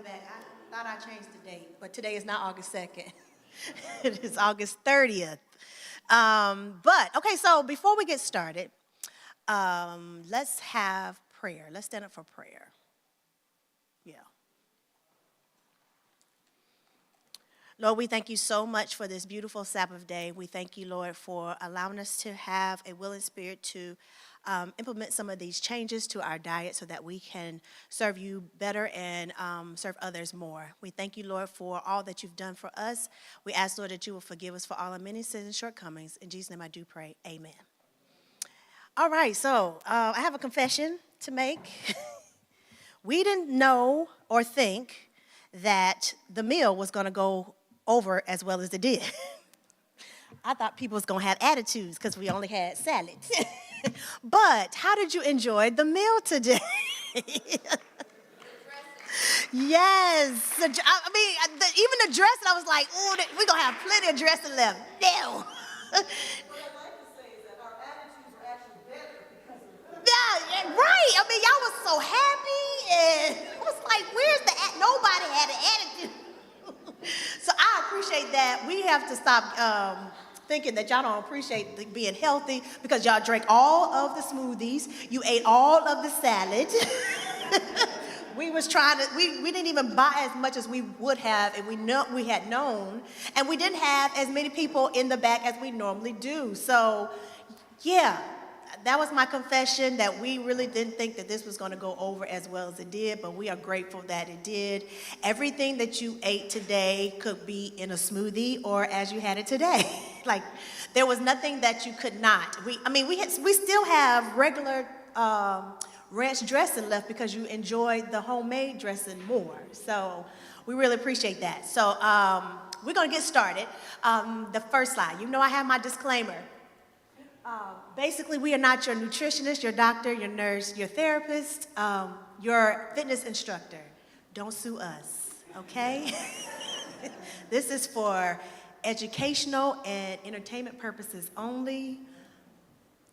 back. I thought I changed the date, but today is not August 2nd. It is August 30th. Okay, so before we get started, let's have prayer. Let's stand up for prayer. Yeah. Lord, we thank you so much for this beautiful Sabbath day. We thank you, Lord, for allowing us to have a willing spirit to implement some of these changes to our diet so that we can serve you better and serve others more. We thank you, Lord, for all that you've done for us. We ask, Lord, that you will forgive us for all our many sins and shortcomings. In Jesus' name I do pray. Amen. All right, so I have a confession to make. We didn't know or think that the meal was going to go over as well as it did. I thought people was going to have attitudes because we only had salads. But how did you enjoy the meal today? Yes. Even the dressing, I was like, oh, we're going to have plenty of dressing left. No. Yeah, right. Y'all was so happy, and I was like, where's nobody had an attitude. So I appreciate that. We have to stop thinking that y'all don't appreciate being healthy because y'all drank all of the smoothies. You ate all of the salad. We didn't even buy as much as we would have if we had known. And we didn't have as many people in the back as we normally do. So, yeah. That was my confession, that we really didn't think that this was going to go over as well as it did, but we are grateful that it did. Everything that you ate today could be in a smoothie or as you had it today. Like, there was nothing that you could not. We still have regular ranch dressing left because you enjoyed the homemade dressing more. So we really appreciate that. So we're going to get started. The first slide. You know I have my disclaimer. Basically, we are not your nutritionist, your doctor, your nurse, your therapist, your fitness instructor. Don't sue us, okay? This is for educational and entertainment purposes only.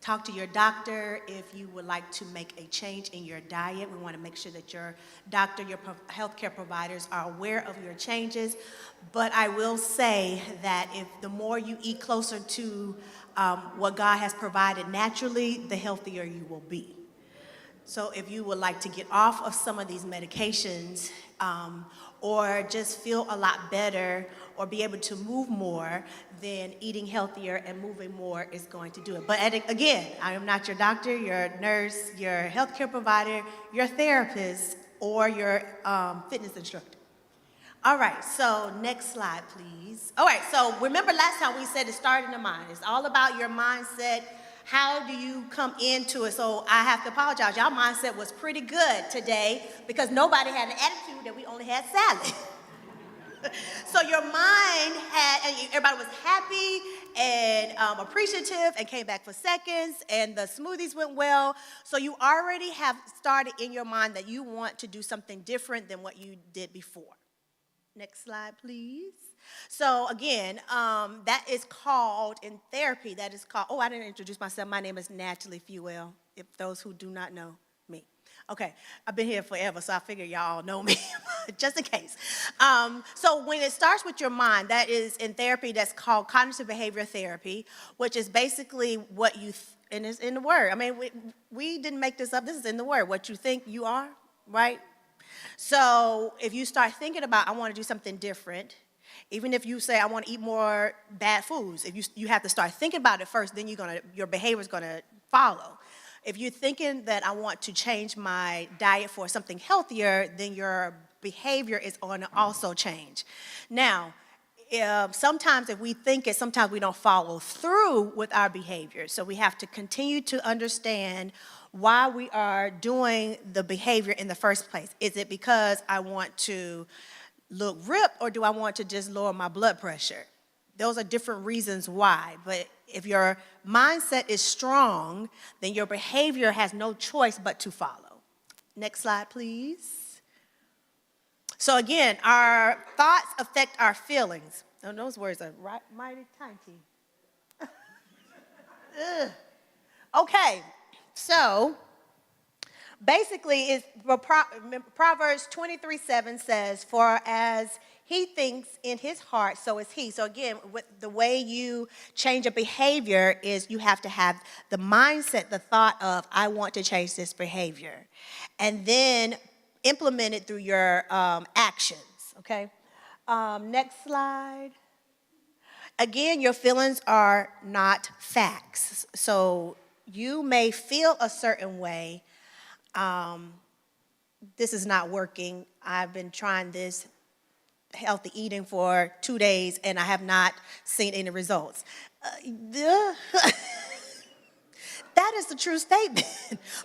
Talk to your doctor if you would like to make a change in your diet. We want to make sure that your doctor, your healthcare providers are aware of your changes. But I will say that if the more you eat closer to what God has provided naturally, the healthier you will be. So if you would like to get off of some of these medications or just feel a lot better or be able to move more, then eating healthier and moving more is going to do it. But again, I am not your doctor, your nurse, your healthcare provider, your therapist, or your fitness instructor. All right, so next slide, please. All right, so remember last time we said it started in the mind. It's all about your mindset. How do you come into it? So I have to apologize. Y'all mindset was pretty good today because nobody had an attitude that we only had salad. So your mind and everybody was happy and appreciative and came back for seconds, and the smoothies went well. So you already have started in your mind that you want to do something different than what you did before. Next slide, please. So again, that is called, in therapy, I didn't introduce myself. My name is Natalie Fewell, if those who do not know me. Okay, I've been here forever, so I figure y'all all know me, just in case. So when it starts with your mind, that is in therapy, that's called cognitive behavior therapy, which is basically what you, and it's in the word. We didn't make this up. This is in the word, what you think you are, right? So if you start thinking about, I want to do something different, even if you say, I want to eat more bad foods, if you have to start thinking about it first, then your behavior is going to follow. If you're thinking that I want to change my diet for something healthier, then your behavior is going to also change. Now, sometimes if we think it, sometimes we don't follow through with our behavior. So we have to continue to understand why we are doing the behavior in the first place. Is it because I want to look ripped, or do I want to just lower my blood pressure? Those are different reasons why. But if your mindset is strong, then your behavior has no choice but to follow. Next slide, please. So again, our thoughts affect our feelings. Oh, those words are mighty tiny. Okay, so Basically, Proverbs 23:7 says, "For as he thinks in his heart, so is he." So again, the way you change a behavior is you have to have the mindset, the thought of, I want to change this behavior. And then implement it through your actions, okay? Next slide. Again, your feelings are not facts. So you may feel a certain way. This is not working. I've been trying this healthy eating for 2 days and I have not seen any results. That is the true statement.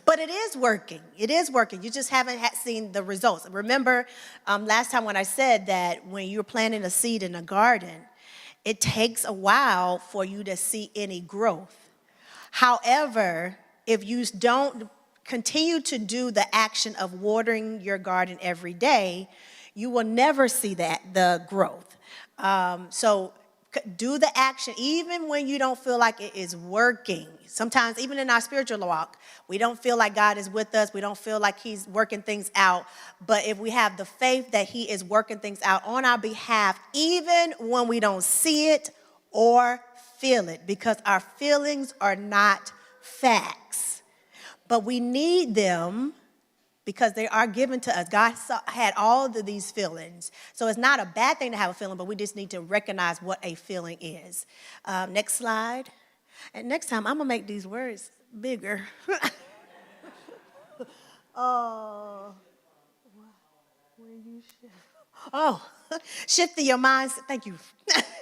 But it is working. It is working. You just haven't seen the results. Remember last time when I said that when you're planting a seed in a garden, it takes a while for you to see any growth. However, if you don't continue to do the action of watering your garden every day, you will never see the growth. So do the action even when you don't feel like it is working. Sometimes even in our spiritual walk, we don't feel like God is with us. We don't feel like he's working things out. But if we have the faith that he is working things out on our behalf, even when we don't see it or feel it, because our feelings are not facts. But we need them because they are given to us. God had all of these feelings. So it's not a bad thing to have a feeling, but we just need to recognize what a feeling is. Next slide. And next time, I'm going to make these words bigger. Shifting your mindset. Thank you.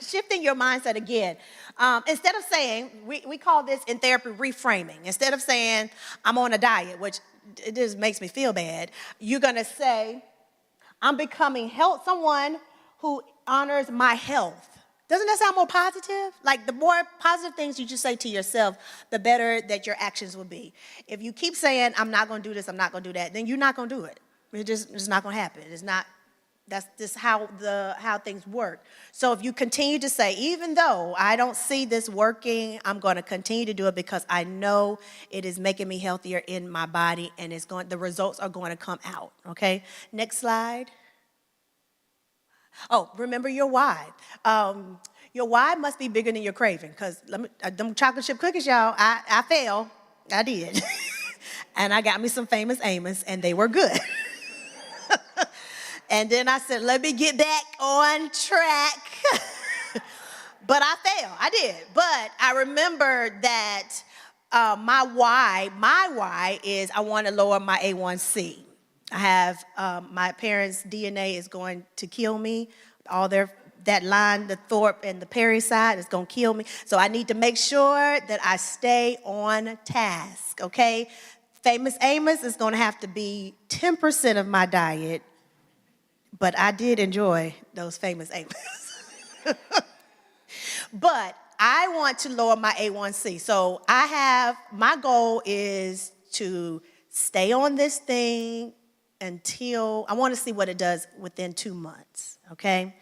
Shifting your mindset again. Instead of saying, we call this in therapy reframing. Instead of saying, I'm on a diet, which it just makes me feel bad, you're going to say, I'm becoming someone who honors my health. Doesn't that sound more positive? Like the more positive things you just say to yourself, the better that your actions will be. If you keep saying, I'm not going to do this, I'm not going to do that, then you're not going to do it. It's not going to happen. That's just how things work. So if you continue to say, even though I don't see this working, I'm going to continue to do it because I know it is making me healthier in my body and the results are going to come out, okay? Next slide. Oh, remember your why. Your why must be bigger than your craving because them chocolate chip cookies, y'all, I failed. I did. And I got me some Famous Amos and they were good. And then I said, let me get back on track. But I failed. I did. But I remember that my why is I want to lower my A1C. I have my parents' DNA is going to kill me. That line, the Thorpe and the Perry side is going to kill me. So I need to make sure that I stay on task, okay? Famous Amos is going to have to be 10% of my diet. But I did enjoy those Famous Amos. But I want to lower my A1C. So my goal is to stay on this thing until, I want to see what it does within 2 months, okay?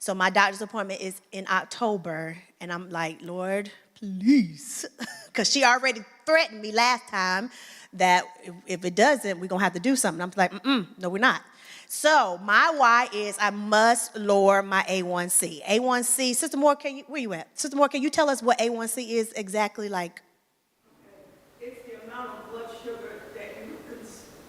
So my doctor's appointment is in October, and I'm like, Lord, please. Because she already threatened me last time that if it doesn't, we're going to have to do something. I'm like, no, we're not. So my why is I must lower my A1C. A1C, Sister Moore, where you at? Sister Moore, can you tell us what A1C is exactly like? Okay. It's the amount of blood sugar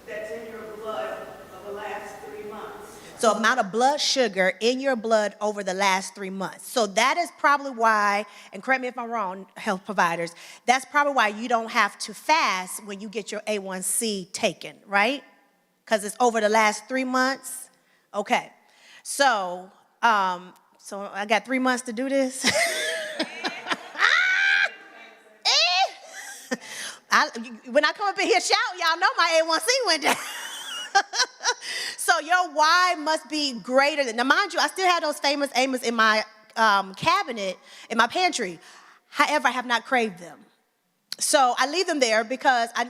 that's in your blood over the last 3 months. So amount of blood sugar in your blood over the last 3 months. So that is probably why, and correct me if I'm wrong, health providers, that's probably why you don't have to fast when you get your A1C taken, right? Because it's over the last 3 months? Okay. So I got 3 months to do this? When I come up in here shouting, y'all know my A1C went down. So your why must be greater than, now mind you, I still have those Famous Amos in my cabinet, in my pantry. However, I have not craved them. So I leave them there because I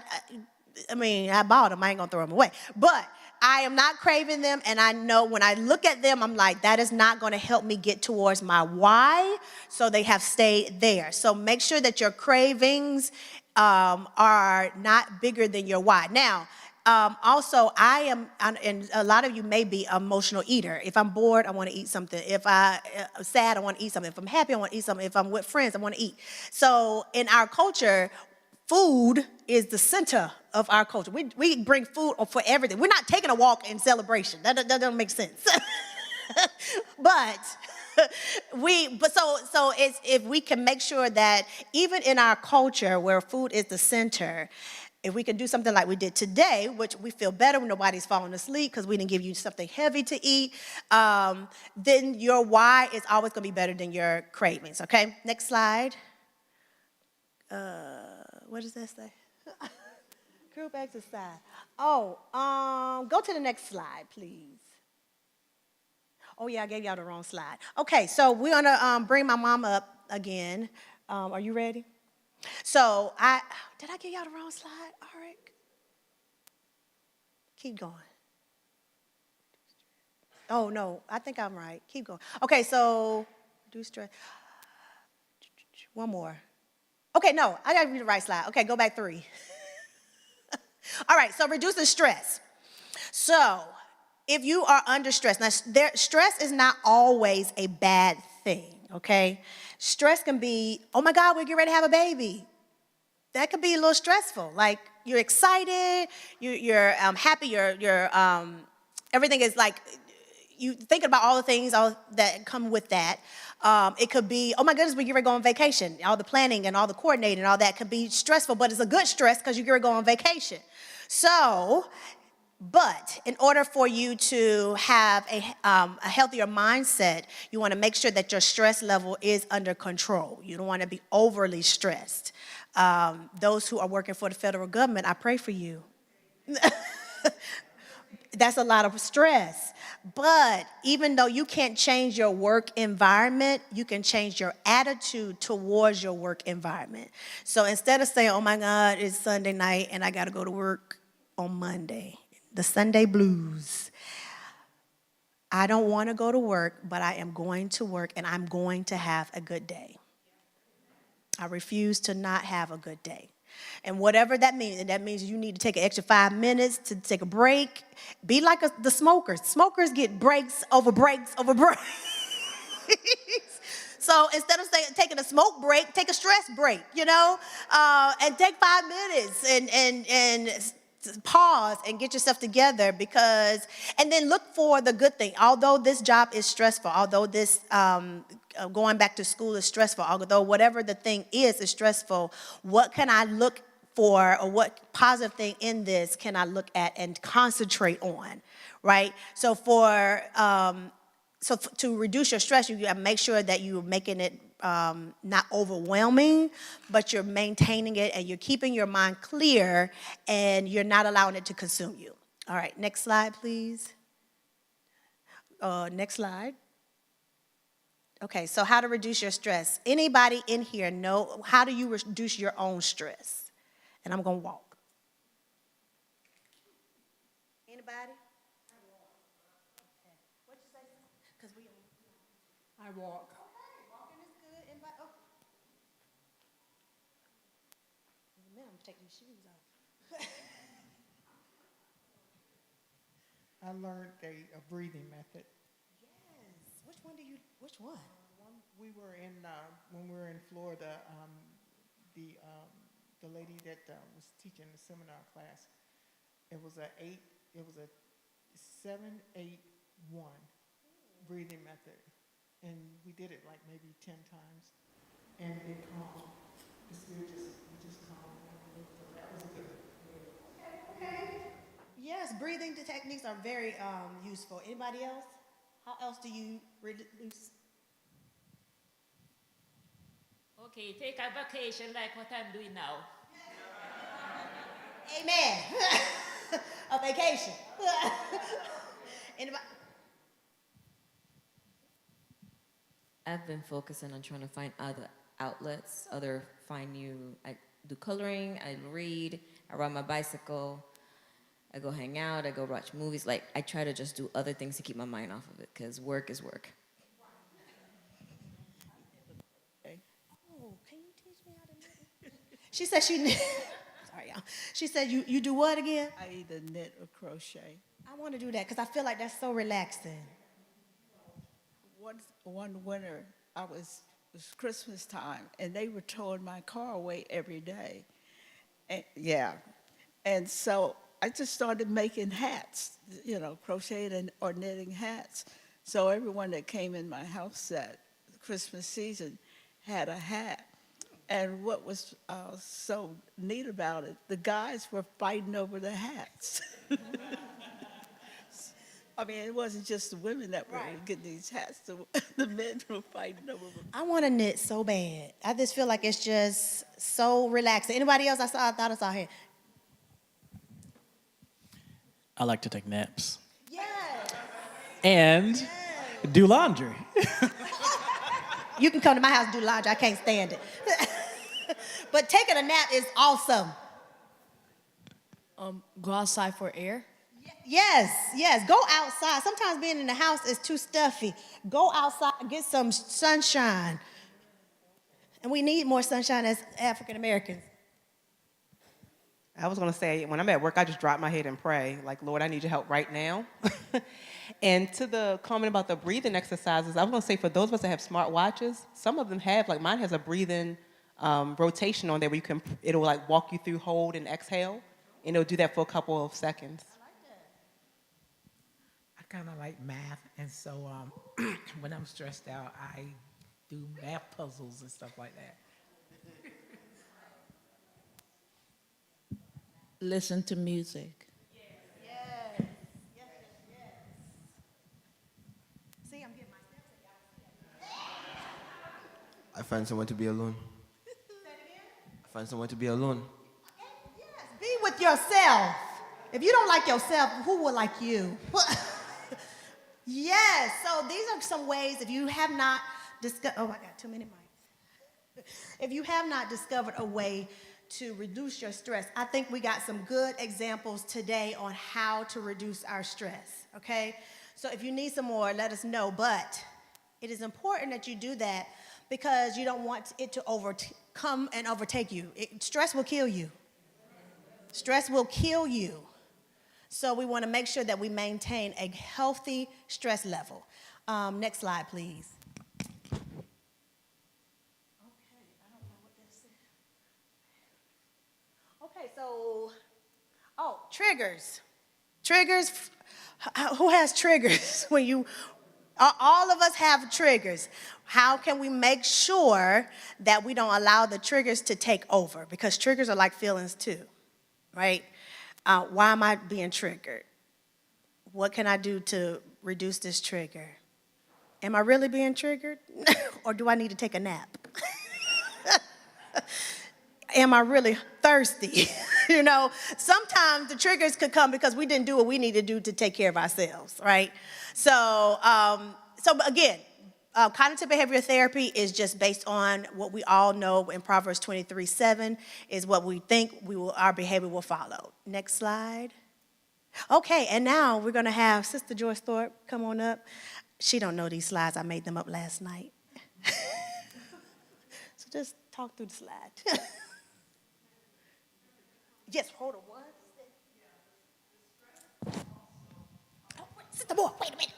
bought them. I ain't going to throw them away. But I am not craving them, and I know when I look at them, I'm like, that is not going to help me get towards my why, so they have stayed there. So make sure that your cravings are not bigger than your why. Now, Also, I am, and a lot of you may be an emotional eater. If I'm bored, I want to eat something. If I'm sad, I want to eat something. If I'm happy, I want to eat something. If I'm with friends, I want to eat. So in our culture, food is the center of our culture. We bring food for everything. We're not taking a walk in celebration. That doesn't make sense. But so it's, if we can make sure that even in our culture where food is the center, if we can do something like we did today, which we feel better when nobody's falling asleep because we didn't give you something heavy to eat, then your why is always going to be better than your cravings. Okay, next slide. What does that say? Group exercise. Oh, go to the next slide, please. Oh, yeah, I gave y'all the wrong slide. Okay, so we're going to bring my mom up again. Are you ready? So did I give y'all the wrong slide? All right. Keep going. Oh, no, I think I'm right. Keep going. Okay, so reduce stress. One more. Okay, no, I got to read the right slide. Okay, go back 3. All right, so reducing stress. So if you are under stress, now stress is not always a bad thing, okay? Stress can be, oh my God, we're getting ready to have a baby. That could be a little stressful. Like you're excited, you're happy, you're everything is like, you thinking about all the things that come with that. It could be, oh my goodness, we get ready to go on vacation. All the planning and all the coordinating and all that could be stressful, but it's a good stress because you get ready to go on vacation. So, but in order for you to have a healthier mindset, you want to make sure that your stress level is under control. You don't want to be overly stressed. Those who are working for the federal government, I pray for you. That's a lot of stress. But even though you can't change your work environment, you can change your attitude towards your work environment. So instead of saying, oh my God, it's Sunday night and I got to go to work on Monday, the Sunday blues. I don't want to go to work, but I am going to work and I'm going to have a good day. I refuse to not have a good day. And whatever that means, and that means you need to take an extra 5 minutes to take a break. Be like the smokers. Smokers get breaks over breaks over breaks. So instead of taking a smoke break, take a stress break, and take 5 minutes and pause and get yourself together and then look for the good thing. Although this job is stressful, although this going back to school is stressful, although whatever the thing is stressful, what can I look for, or what positive thing in this can I look at and concentrate on, right? So to reduce your stress, you gotta make sure that you're making it not overwhelming, but you're maintaining it and you're keeping your mind clear and you're not allowing it to consume you. All right, next slide, please. Next slide. Okay, so how to reduce your stress. Anybody in here know how do you reduce your own stress? And I'm gonna walk. Anybody? What'd you say? Because I walk. walking is good. Anybody? Oh. In a minute, I'm taking these shoes off. I learned a breathing method. Yes. Which one? We were when we were in Florida, the lady that was teaching the seminar class, it was a 7-8-1 breathing method. And we did it like maybe 10 times. And it calmed. The spirit just calmed. That was good. Okay. Yes, breathing techniques are very useful. Anybody else? How else do you reduce? Okay, take a vacation like what I'm doing now. Amen. A vacation. Anybody? I've been focusing on trying to find other outlets, I do coloring, I read, I ride my bicycle, I go hang out, I go watch movies. Like, I try to just do other things to keep my mind off of it, because work is work. Oh, can you teach me how to knit? She said she knew. Sorry, y'all. She said, you do what again? I either knit or crochet. I want to do that because I feel like that's so relaxing. One winter, it was Christmas time, and they were towing my car away every day. And, yeah. And so I just started making hats, crocheting or knitting hats. So everyone that came in my house that Christmas season had a hat. And what was so neat about it, the guys were fighting over the hats. I mean, it wasn't just the women that were getting these hats. The men were fighting over them. I want to knit so bad. I just feel like it's just so relaxing. Anybody else I thought I saw here? I like to take naps Yes. and do laundry. You can come to my house and do laundry. I can't stand it. But taking a nap is awesome. Go outside for air. Yes. Go outside. Sometimes being in the house is too stuffy. Go outside and get some sunshine. And we need more sunshine as African Americans. I was going to say, when I'm at work, I just drop my head and pray, like, Lord, I need your help right now. And to the comment about the breathing exercises, I was going to say, for those of us that have smart watches, some of them have, like mine has a breathing rotation on there where it'll like walk you through hold and exhale, and it'll do that for a couple of seconds. I kind of like math, and so when I'm stressed out, I do math puzzles and stuff like that. Listen to music. Yes. See, I'm getting my steps. I find someone to be alone. I find someone to be alone. Yes, be with yourself. If you don't like yourself, who will like you? Yes, so these are some ways if you have not discovered, oh, I got too many mics. If you have not discovered a way to reduce your stress, I think we got some good examples today on how to reduce our stress, okay? So if you need some more, let us know, but it is important that you do that because you don't want it to come and overtake you. Stress will kill you. Stress will kill you. So we want to make sure that we maintain a healthy stress level. Next slide, please. Okay, so, triggers. Triggers, who has triggers? All of us have triggers. How can we make sure that we don't allow the triggers to take over? Because triggers are like feelings too, right? Why am I being triggered? What can I do to reduce this trigger? Am I really being triggered? Or do I need to take a nap? Am I really thirsty? Sometimes the triggers could come because we didn't do what we need to do to take care of ourselves, right? So again, cognitive behavioral therapy is just based on what we all know in Proverbs 23:7 is what we think our behavior will follow. Next slide. Okay, and now we're going to have Sister Joyce Thorpe come on up. She don't know these slides. I made them up last night. So just talk through the slide. Yes, hold on. What? Oh, Sister Moore, wait a minute.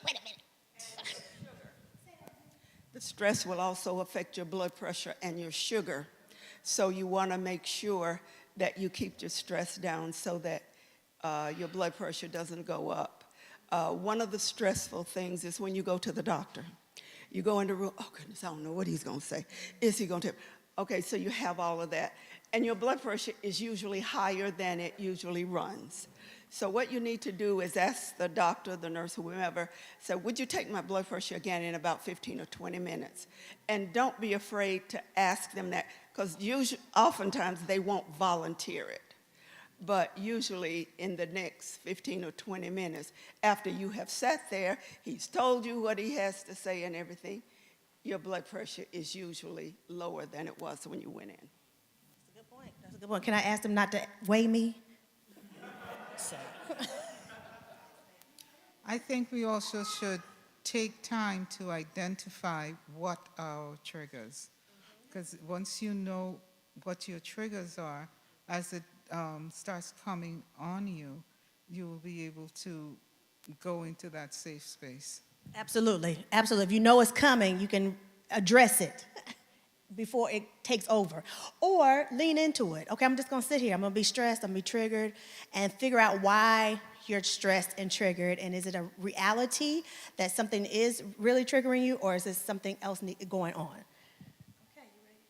The stress will also affect your blood pressure and your sugar. So you want to make sure that you keep your stress down so that your blood pressure doesn't go up. One of the stressful things is when you go to the doctor. You go in the room, oh goodness, I don't know what he's going to say. Is he going to? Okay, so you have all of that. And your blood pressure is usually higher than it usually runs. So what you need to do is ask the doctor, the nurse, whoever, say, would you take my blood pressure again in about 15 or 20 minutes? And don't be afraid to ask them that, because oftentimes they won't volunteer it. But usually in the next 15 or 20 minutes, after you have sat there, he's told you what he has to say and everything, your blood pressure is usually lower than it was when you went in. That's a good point. Can I ask them not to weigh me? I think we also should take time to identify what are our triggers. Because once you know what your triggers are, as the starts coming on you, you will be able to go into that safe space. Absolutely, absolutely. If you know it's coming, you can address it before it takes over. Or lean into it. Okay, I'm just gonna sit here. I'm gonna be stressed, I'm gonna be triggered, and figure out why you're stressed and triggered. And is it a reality that something is really triggering you, or is this something else going on? Okay, you ready?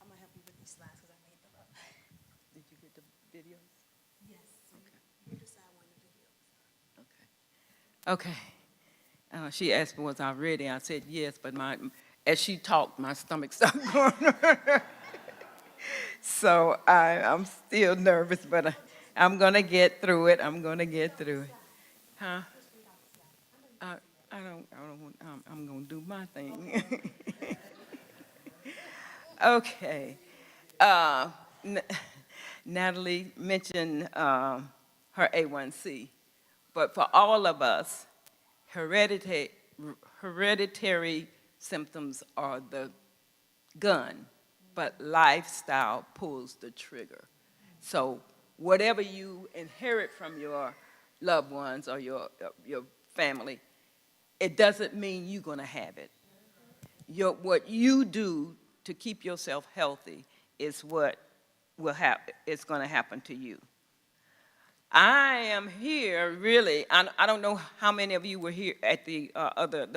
I'm gonna help you with these slides because I made them up. Did you get the videos? Yes. Okay. You decide one of the videos. Okay. She asked me, was I ready? I said yes, but as she talked, my stomach started growing. So I'm still nervous, but I'm going to get through it. I'm going to get through it. Huh? I don't want, I'm going to do my thing. Okay. Natalie mentioned her A1C, but for all of us, hereditary symptoms are the gun, but lifestyle pulls the trigger. So whatever you inherit from your loved ones or your family, it doesn't mean you're going to have it. What you do to keep yourself healthy is what is going to happen to you. I am here really, I don't know how many of you were here at the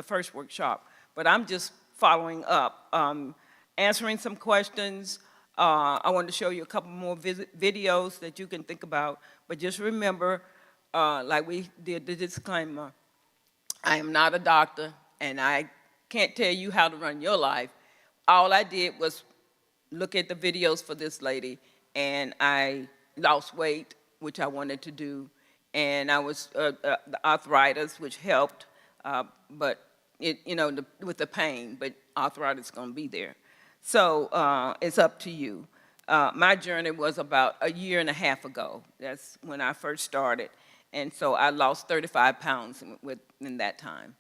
first workshop, but I'm just following up, answering some questions. I wanted to show you a couple more videos that you can think about, but just remember, like we did the disclaimer, I am not a doctor, and I can't tell you how to run your life. All I did was look at the videos for this lady, and I lost weight, which I wanted to do, and I was the arthritis, which helped, but with the pain, but arthritis is going to be there. So it's up to you. My journey was about a year and a half ago. That's when I first started, and so I lost 35 pounds in that time.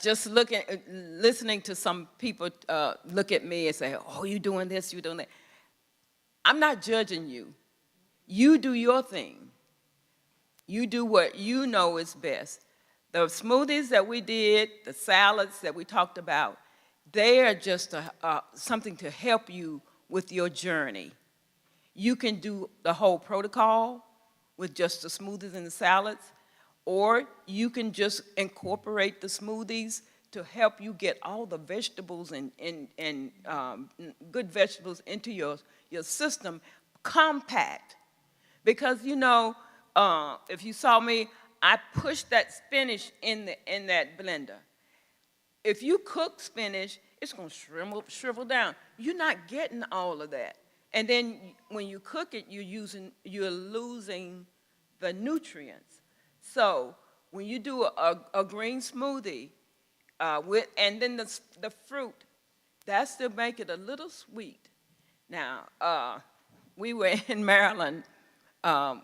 Just listening to some people look at me and say, oh, you doing this, you doing that. I'm not judging you. You do your thing. You do what you know is best. The smoothies that we did, the salads that we talked about, they are just something to help you with your journey. You can do the whole protocol with just the smoothies and the salads, or you can just incorporate the smoothies to help you get all the vegetables and good vegetables into your system compact. Because, if you saw me, I pushed that spinach in that blender. If you cook spinach, it's going to shrivel down. You're not getting all of that. And then when you cook it, you're losing the nutrients. So when you do a green smoothie and then the fruit, that's to make it a little sweet. Now, we were in Maryland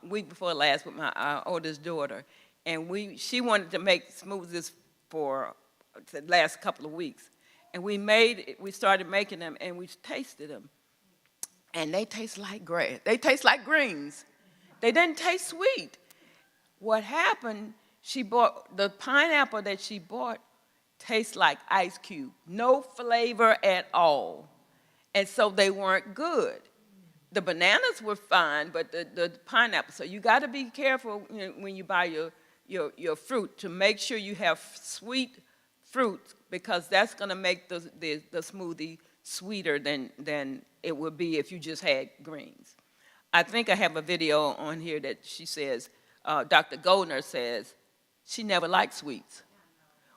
week before last with my oldest daughter, and she wanted to make smoothies for the last couple of weeks. And we started making them, and we tasted them. And they taste like grass. They taste like greens. They didn't taste sweet. What happened, she bought, the pineapple that she bought tastes like ice cube. No flavor at all. And so they weren't good. The bananas were fine, but the pineapple. So you got to be careful when you buy your fruit to make sure you have sweet fruit, because that's going to make the smoothie sweeter than it would be if you just had greens. I think I have a video on here that she says, Dr. Goldner says, she never liked sweets.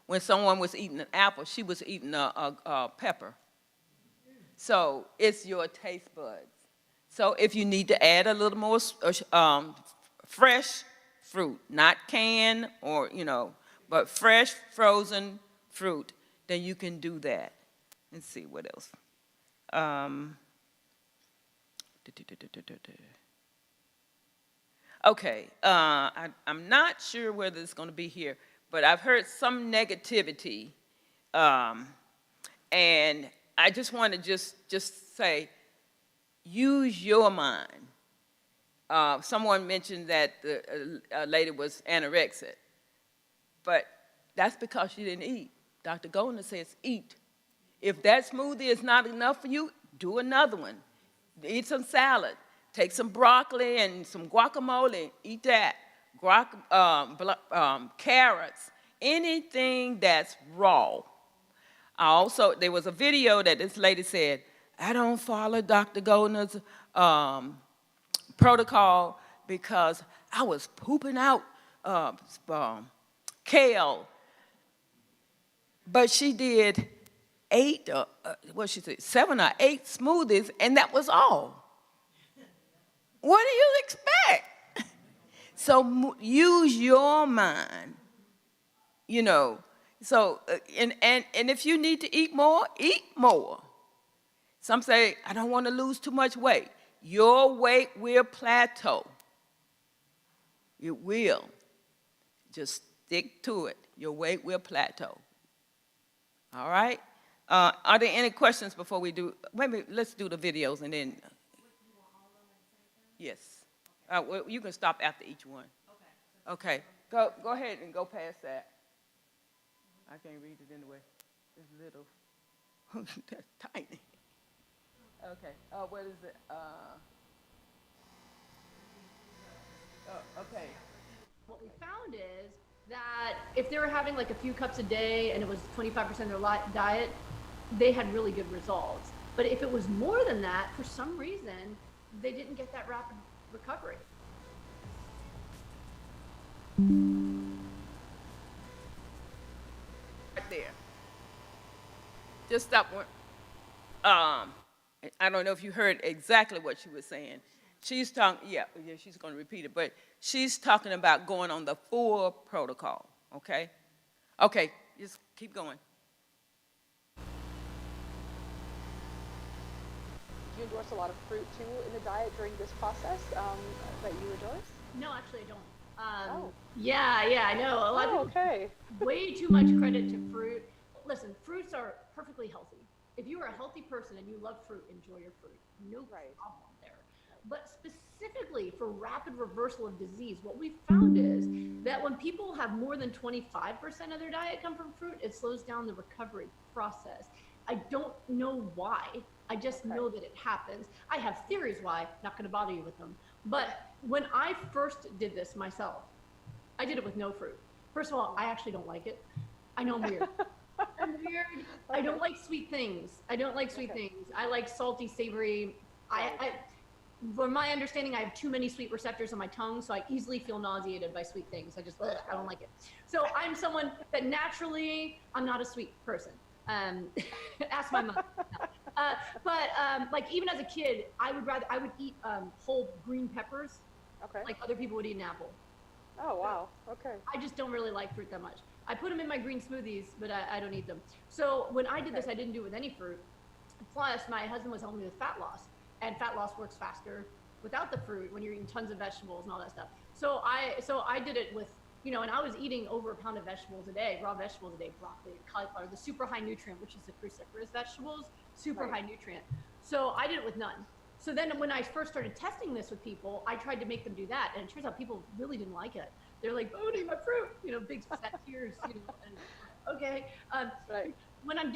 When someone was eating an apple, she was eating a pepper. So it's your taste buds. So if you need to add a little more fresh fruit, not canned or, but fresh frozen fruit, then you can do that. Let's see what else. Okay, I'm not sure whether it's going to be here, but I've heard some negativity, and I just want to just say, use your mind. Someone mentioned that the lady was anorexic, but that's because she didn't eat. Dr. Golden says eat. If that smoothie is not enough for you, do another one. Eat some salad. Take some broccoli and some guacamole. Eat that. Carrots. Anything that's raw. There was a video that this lady said, I don't follow Dr. Golden's protocol because I was pooping out kale. But she did 7 or 8 smoothies, and that was all. What do you expect? So use your mind, you know. So, and if you need to eat more, eat more. Some say, I don't want to lose too much weight. Your weight will plateau. It will. Just stick to it. Your weight will plateau. All right? Are there any questions before we do? Maybe let's do the videos and then. Yes. Well, you can stop after each one. Okay. Go ahead and go past that. I can't read it anyway. It's little. That's tiny. Okay. What is it? Okay. What we found is that if they were having like a few cups a day and it was 25% of their diet, they had really good results. But if it was more than that, for some reason, they didn't get that rapid recovery. Right there. Just stop one. I don't know if you heard exactly what she was saying. She's talking, yeah, she's going to repeat it, but she's talking about going on the full protocol, okay? Okay, just keep going. Do you endorse a lot of fruit too in the diet during this process that you endorse? No, actually I don't. Oh. Yeah, I know. A lot of people okay. Way too much credit to fruit. Listen, fruits are perfectly healthy. If you are a healthy person and you love fruit, enjoy your fruit. No problem there. But specifically for rapid reversal of disease, what we found is that when people have more than 25% of their diet come from fruit, it slows down the recovery process. I don't know why. I just know that it happens. I have theories why, not going to bother you with them. But when I first did this myself, I did it with no fruit. First of all, I actually don't like it. I know I'm weird. I'm weird. I don't like sweet things. I don't like sweet things. I like salty, savory. From my understanding, I have too many sweet receptors on my tongue, so I easily feel nauseated by sweet things. I don't like it. So I'm someone that naturally, I'm not a sweet person. Ask my mom. Like even as a kid, I would eat whole green peppers, like other people would eat an apple. Oh, wow. Okay. I just don't really like fruit that much. I put them in my green smoothies, but I don't eat them. So when I did this, I didn't do it with any fruit. Plus, my husband was helping me with fat loss, and fat loss works faster without the fruit when you're eating tons of vegetables and all that stuff. So I did it with, and I was eating over a pound of vegetables a day, raw vegetables a day, broccoli, cauliflower, the super high nutrient, which is the cruciferous vegetables, super high nutrient. So I did it with none. So then when I first started testing this with people, I tried to make them do that. And it turns out people really didn't like it. They're like, oh, I need my fruit, big sad tears, and, okay. When I'm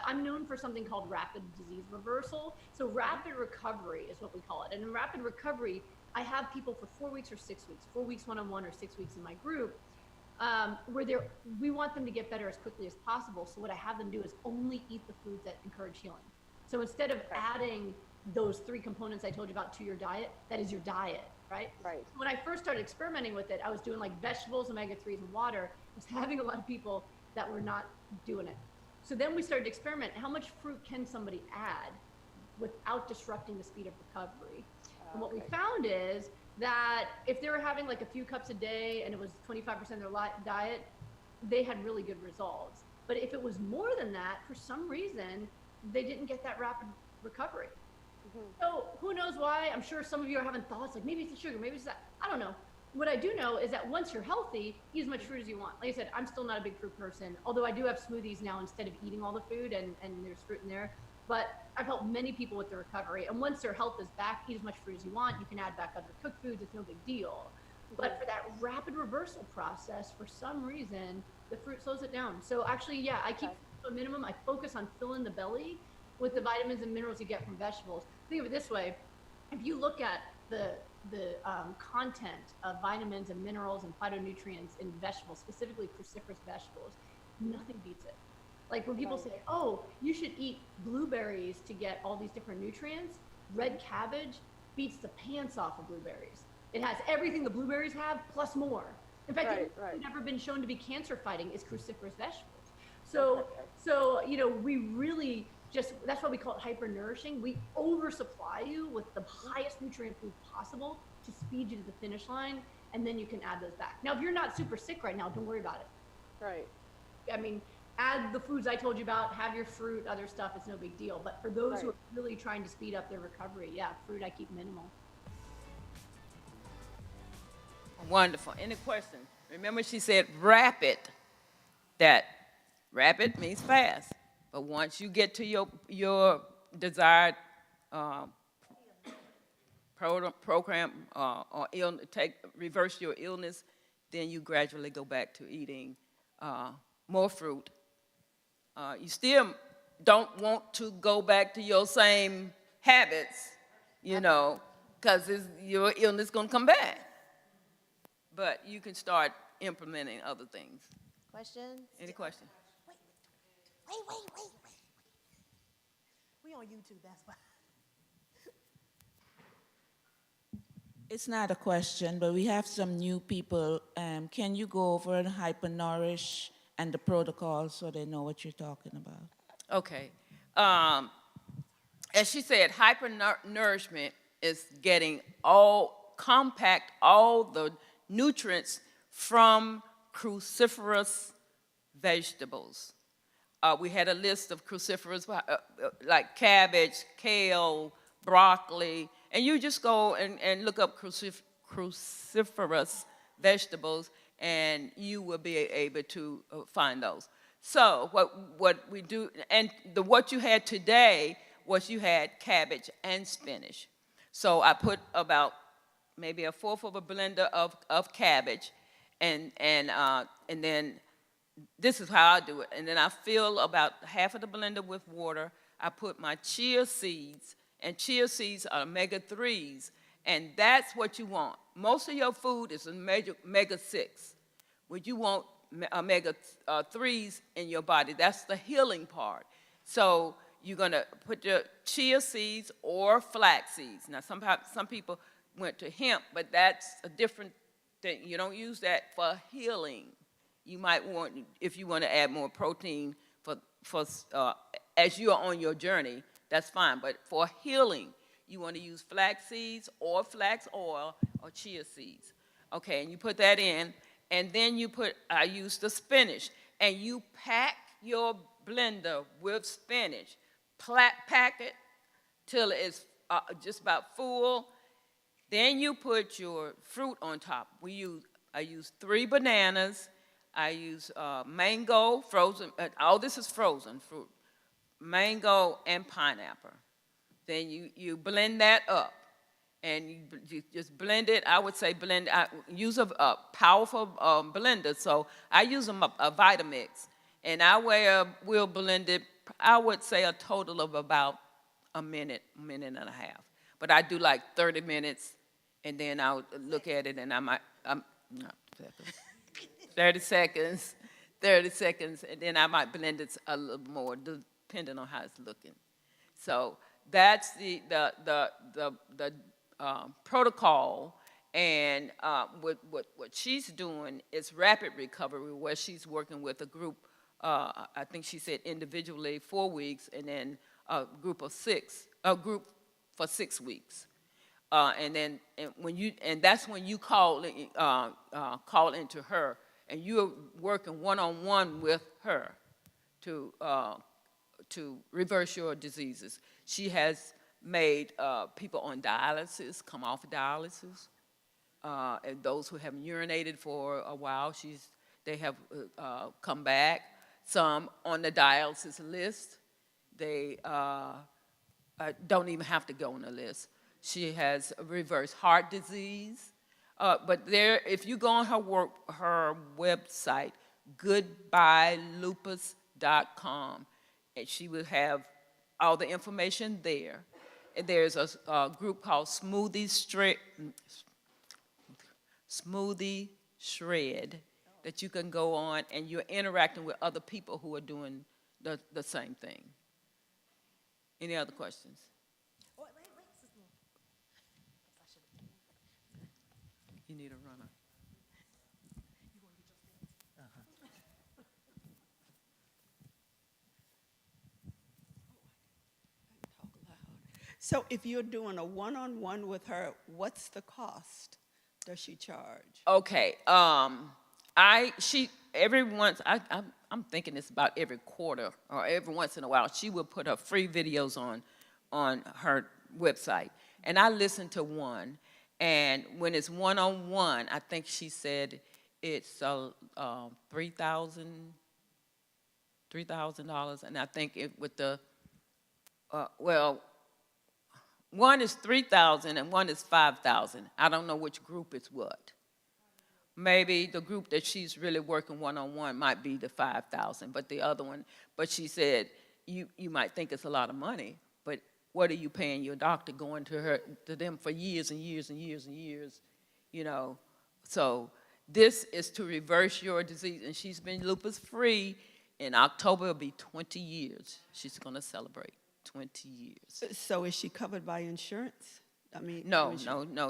I'm known for something called rapid disease reversal. So rapid recovery is what we call it. And in rapid recovery, I have people for 4 weeks or 6 weeks, 4 weeks one-on-one or 6 weeks in my group, where we want them to get better as quickly as possible. So what I have them do is only eat the foods that encourage healing. So instead of adding those 3 components I told you about to your diet, that is your diet, right? Right. When I first started experimenting with it, I was doing like vegetables, omega-3s, and water. I was having a lot of people that were not doing it. So then we started to experiment. How much fruit can somebody add without disrupting the speed of recovery? And what we found is that if they were having like a few cups a day and it was 25% of their diet, they had really good results. But if it was more than that, for some reason, they didn't get that rapid recovery. So who knows why? I'm sure some of you are having thoughts like maybe it's the sugar, maybe it's that. I don't know. What I do know is that once you're healthy, eat as much fruit as you want. Like I said, I'm still not a big fruit person, although I do have smoothies now instead of eating all the food and there's fruit in there. but I've helped many people with their recovery. And once their health is back, eat as much fruit as you want. You can add back other cooked foods. It's no big deal. But for that rapid reversal process, for some reason, the fruit slows it down. So actually, yeah, I keep to a minimum. I focus on filling the belly with the vitamins and minerals you get from vegetables. Think of it this way: if you look at the content of vitamins and minerals and phytonutrients in vegetables, specifically cruciferous vegetables, nothing beats it. Like when people say, "Oh, you should eat blueberries to get all these different nutrients," red cabbage beats the pants off of blueberries. It has everything the blueberries have plus more. In fact, it's never been shown to be cancer fighting is cruciferous vegetables. So you know, we really just, that's why we call it hyper nourishing. We oversupply you with the highest nutrient food possible to speed you to the finish line, and then you can add those back. Now, if you're not super sick right now, don't worry about it. Right. I mean, add the foods I told you about, have your fruit, other stuff, it's no big deal. But for those who are really trying to speed up their recovery, yeah, fruit I keep minimal. Wonderful. Any questions? Remember, she said rapid. That rapid means fast. But once you get to your desired program or reverse your illness, then you gradually go back to eating more fruit. You still don't want to go back to your same habits, you know, because your illness is going to come back. But you can start implementing other things. Questions? Any questions? Wait. We on YouTube, that's why. It's not a question, but we have some new people. Can you go over hypernourish and the protocol so they know what you're talking about? Okay. As she said, hypernourishment is getting compact all the nutrients from cruciferous vegetables. We had a list of cruciferous like cabbage, kale, broccoli, and you just go and look up cruciferous vegetables, and you will be able to find those. So what we do, and what you had today was you had cabbage and spinach. So I put about maybe a fourth of a blender of cabbage, and then this is how I do it. And then I fill about half of the blender with water. I put my chia seeds, and chia seeds are omega-3s, and that's what you want. Most of your food is omega-6. What you want omega-3s in your body. That's the healing part. So you're going to put your chia seeds or flax seeds. Now, some people went to hemp, but that's a different thing. You don't use that for healing. You might want, if you want to add more protein for as you are on your journey, that's fine. But for healing, you want to use flax seeds or flax oil or chia seeds. Okay, and you put that in, and then I use the spinach, and you pack your blender with spinach. Pack it till it's just about full. Then you put your fruit on top. I use 3 bananas. I use mango, frozen, all this is frozen fruit, mango and pineapple. Then you blend that up, and you just blend it. I would say use a powerful blender, so I use a Vitamix, and we'll blend it, I would say a total of about a minute and a half. But I do like 30 minutes, and then I'll look at it, and 30 seconds, and then I might blend it a little more, depending on how it's looking. So that's the protocol, and what she's doing is rapid recovery, where she's working with a group. I think she said individually 4 weeks, and then a group for 6 weeks. And that's when you call into her, and you're working one-on-one with her to reverse your diseases. She has made people on dialysis come off dialysis, and those who have urinated for a while, they have come back. Some on the dialysis list, They don't even have to go on the list. She has reverse heart disease. But there, if you go on her website, goodbyelupus.com, and she will have all the information there. And there's a group called Smoothie Shred that you can go on, and you're interacting with other people who are doing the same thing. Any other questions? You need a runner. So if you're doing a one-on-one with her, what's the cost? Does she charge? Okay. I'm thinking it's about every quarter or every once in a while, she will put her free videos on her website. And I listen to one. And when it's one-on-one, I think she said it's $3,000. And I think with the, one is $3,000 and one is $5,000. I don't know which group is what. Maybe the group that she's really working one-on-one might be the $5,000, but the other one, but she said, you might think it's a lot of money, but what are you paying your doctor going to them for years and years and years and years, you know? So this is to reverse your disease, and she's been lupus-free. In October, it'll be 20 years. She's gonna celebrate 20 years. So is she covered by insurance? I mean, No,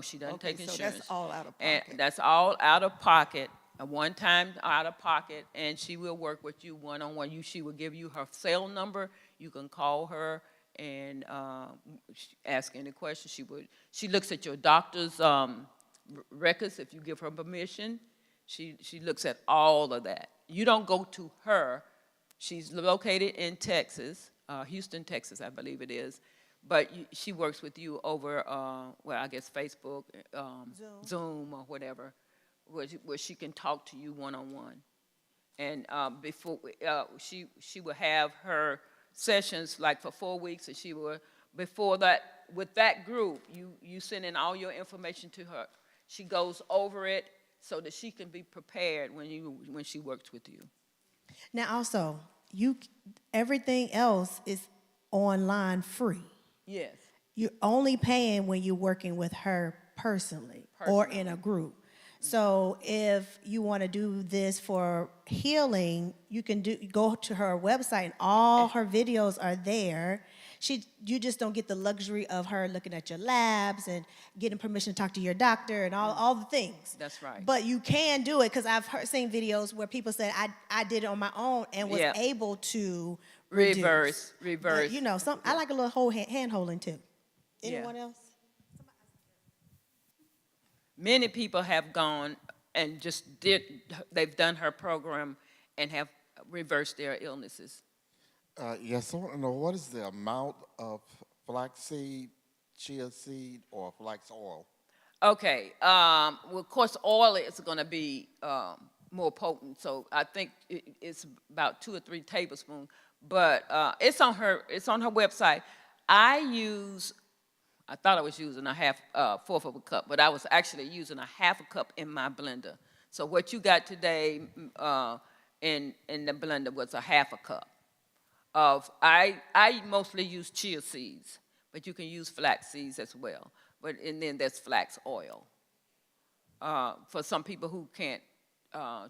she doesn't take insurance. So that's all out of pocket. And that's all out of pocket, a one-time out of pocket, and she will work with you one-on-one. She will give you her cell number. You can call her and ask any questions. She looks at your doctor's records if you give her permission. She looks at all of that. You don't go to her. She's located in Texas, Houston, Texas, I believe it is. But she works with you over, I guess Facebook, Zoom or whatever, where she can talk to you one-on-one. And before she will have her sessions like for 4 weeks, and she will, before that, with that group, you send in all your information to her. She goes over it so that she can be prepared when she works with you. Now also, everything else is online free. Yes. You're only paying when you're working with her personally. Or in a group. So if you want to do this for healing, you can go to her website, and all her videos are there. You just don't get the luxury of her looking at your labs and getting permission to talk to your doctor and all the things. That's right. But you can do it, because I've seen videos where people said, I did it on my own and was able to reverse. But, you know, I like a little whole hand holding too. Anyone else? Many people have gone and they've done her program and have reversed their illnesses. Yes, I want to know, what is the amount of flaxseed, chia seed, or flax oil? Okay, well, of course, oil is going to be more potent, so I think it's about 2 or 3 tablespoons. But it's on her website. I thought I was using a fourth of a cup, but I was actually using a half a cup in my blender. So what you got today in the blender was a half a cup. I mostly use chia seeds, but you can use flax seeds as well. And then there's flax oil. For some people who can't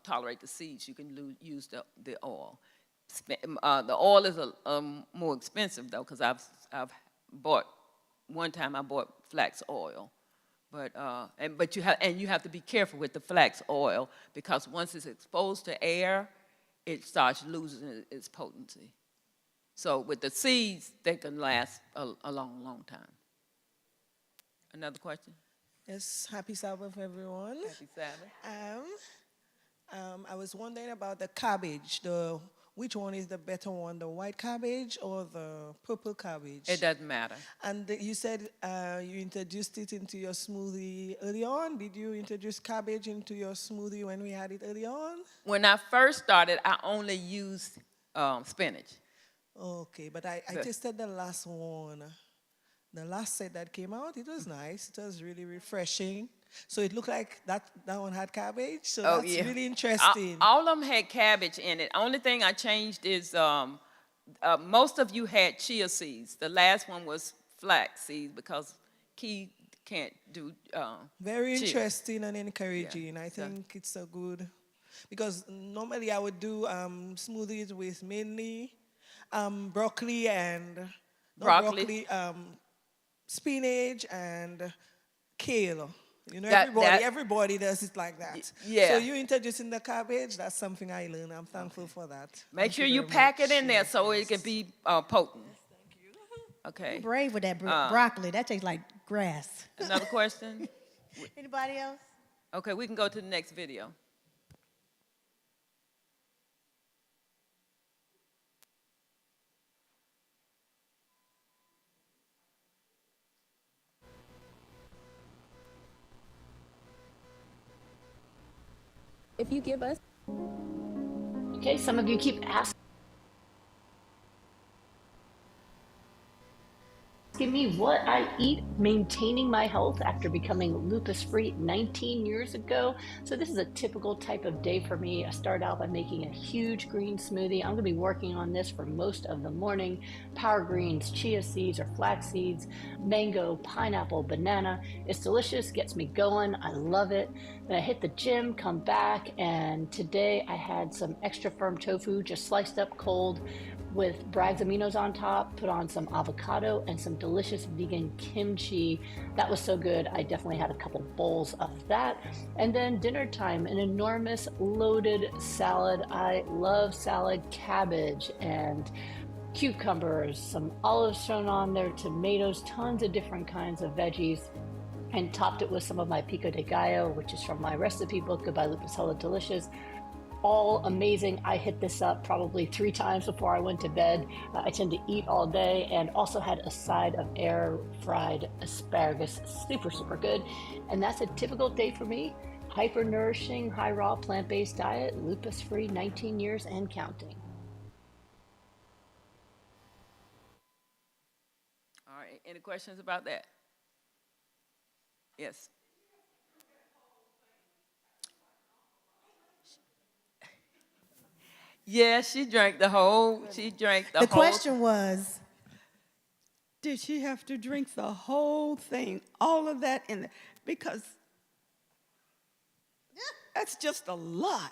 tolerate the seeds, you can use the oil. The oil is more expensive though, because I've bought. One time I bought flax oil, but you have to be careful with the flax oil, because once it's exposed to air, it starts losing its potency. So with the seeds, they can last a long, long time. Another question? Yes, happy Sabbath, everyone. Happy Sabbath. I was wondering about the cabbage. Which one is the better one, the white cabbage or the purple cabbage? It doesn't matter. And you said you introduced it into your smoothie early on. Did you introduce cabbage into your smoothie when we had it early on? When I first started, I only used spinach. Okay, but I tasted the last one. The last set that came out, it was nice. It was really refreshing. So it looked like that one had cabbage. So Oh, that's yeah. really interesting. All of them had cabbage in it. Only thing I changed is most of you had chia seeds. The last one was flax seeds because Key can't do Very chia. interesting and encouraging. Yeah, I so- think it's a good, because normally I would do smoothies with mainly broccoli and not Broccoli. spinach and kale. You know, That- everybody does it like that. yeah. So you introducing the cabbage, that's something I learned. I'm thankful for that. Make Thank sure you very pack much. it in there so it can be potent. Okay. You're brave with that broccoli. That tastes like grass. Another question? Anybody else? Okay, we can go to the next video. If you give us Okay, some of you keep asking me what I eat, maintaining my health after becoming lupus-free 19 years ago. So this is a typical type of day for me. I start out by making a huge green smoothie. I'm gonna be working on this for most of the morning. Power greens, chia seeds or flax seeds, mango, pineapple, banana. It's delicious, gets me going. I love it. Then I hit the gym, come back, and today I had some extra firm tofu, just sliced up cold, with Bragg's aminos on top, put on some avocado and some delicious vegan kimchi. That was so good. I definitely had a couple bowls of that. And then dinner time, an enormous loaded salad. I love salad, cabbage and cucumbers, some olives thrown on there, tomatoes, tons of different kinds of veggies, and topped it with some of my pico de gallo, which is from my recipe book, Goodbye Lupus Hella Delicious. All amazing. I hit this up probably 3 times before I went to bed. I tend to eat all day, and also had a side of air fried asparagus. Super, super good. And that's a typical day for me. Hyper nourishing, high raw plant-based diet, lupus free, 19 years and counting. All right, any questions about that? Yes. Yeah, she drank the whole. The question was, did she have to drink the whole thing, all of that in there? Because that's just a lot.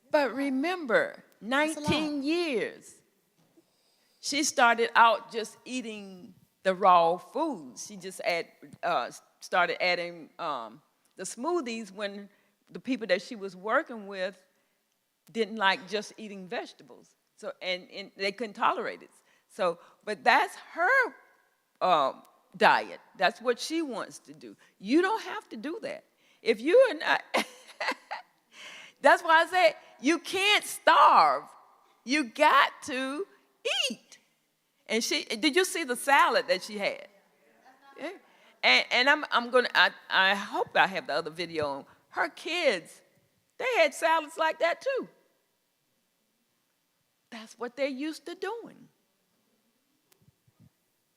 But remember, 19 years. She started out just eating the raw foods. She just started adding the smoothies when the people that she was working with didn't like just eating vegetables. So and they couldn't tolerate it. So, but that's her diet. That's what she wants to do. You don't have to do that. If you are not, that's why I say you can't starve. You got to eat. And did you see the salad that she had? Yeah. And I hope I have the other video on. Her kids, they had salads like that too. That's what they're used to doing.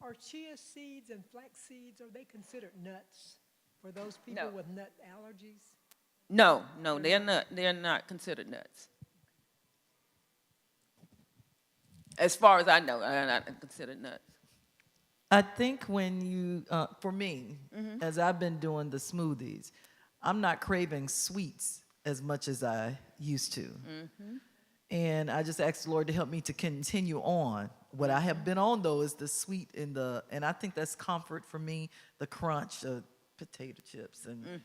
Are chia seeds and flax seeds, are they considered nuts for those people with nut allergies? No, they're not considered nuts. As far as I know, they're not considered nuts. I think when you, for me, as I've been doing the smoothies, I'm not craving sweets as much as I used to. And I just asked the Lord to help me to continue on. What I have been on, though, is the sweet and I think that's comfort for me, the crunch of potato chips and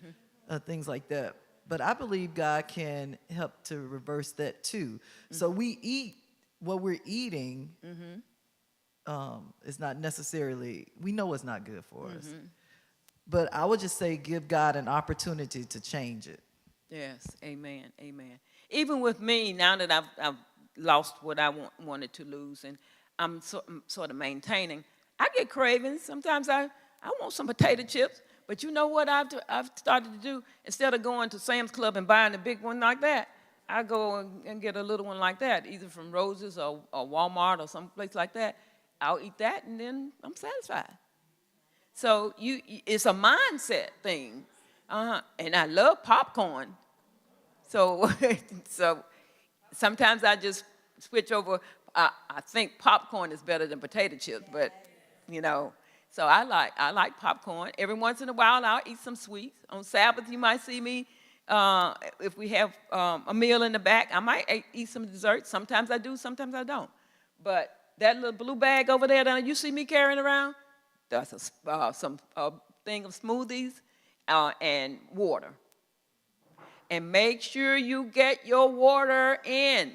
things like that. But I believe God can help to reverse that, too. So we eat what we're eating. It's not necessarily, we know it's not good for us. But I would just say give God an opportunity to change it. Yes, amen, amen. Even with me, now that I've lost what I wanted to lose and I'm sort of maintaining, I get cravings. Sometimes I want some potato chips, but you know what I've started to do? Instead of going to Sam's Club and buying the big one like that, I go and get a little one like that, either from Rose's or Walmart or someplace like that. I'll eat that, and then I'm satisfied. So it's a mindset thing. And I love popcorn. So, so sometimes I just switch over. I think popcorn is better than potato chips, but so I like popcorn. Every once in a while, I'll eat some sweets. On Sabbath, you might see me. If we have a meal in the back, I might eat some dessert. Sometimes I do, sometimes I don't. But that little blue bag over there that you see me carrying around, that's some thing of smoothies and water. And make sure you get your water in.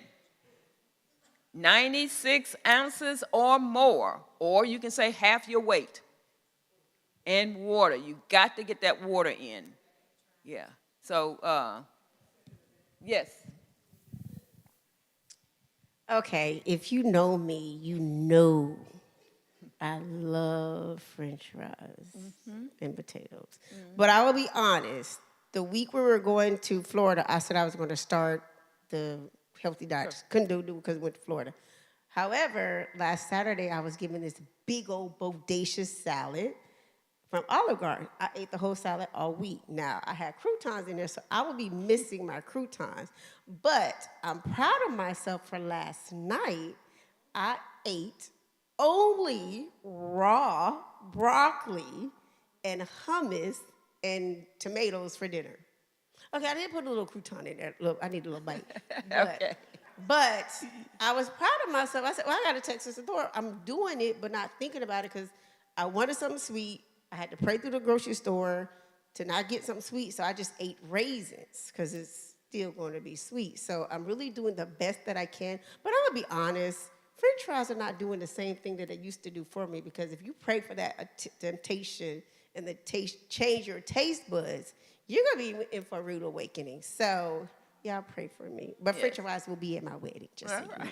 96 ounces or more, or you can say half your weight in water. You got to get that water in. Yeah. So, yes. Okay, if you know me, you know I love French fries and potatoes. But I will be honest, the week we were going to Florida, I said I was going to start the healthy diet. Couldn't do it because we went to Florida. However, last Saturday, I was given this big old bodacious salad from Olive Garden. I ate the whole salad all week. Now, I had croutons in there, so I will be missing my croutons. But I'm proud of myself for last night. I ate only raw broccoli and hummus and tomatoes for dinner. Okay, I didn't put a little crouton in there. Look, I need a little bite. Okay. But I was proud of myself. I said, well, I got to text Sister Thorpe. I'm doing it, but not thinking about it because I wanted something sweet. I had to pray through the grocery store to not get something sweet, so I just ate raisins because it's still going to be sweet. So I'm really doing the best that I can. But I'm going to be honest, French fries are not doing the same thing that they used to do for me because if you pray for that temptation and the change your taste buds, you're going to be in for a rude awakening. So y'all pray for me. But French fries will be at my wedding, just so you know.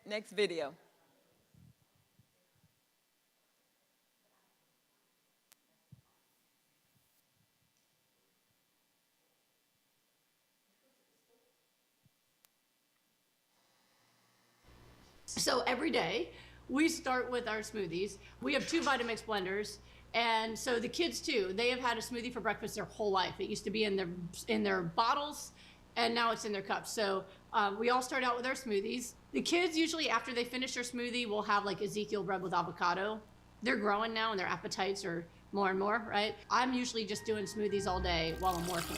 Next video. So every day, we start with our smoothies. We have 2 Vitamix blenders, and so the kids too, they have had a smoothie for breakfast their whole life. It used to be in their bottles, and now it's in their cups. So we all start out with our smoothies. The kids usually, after they finish their smoothie, will have like Ezekiel bread with avocado. They're growing now, and their appetites are more and more, right? I'm usually just doing smoothies all day while I'm working.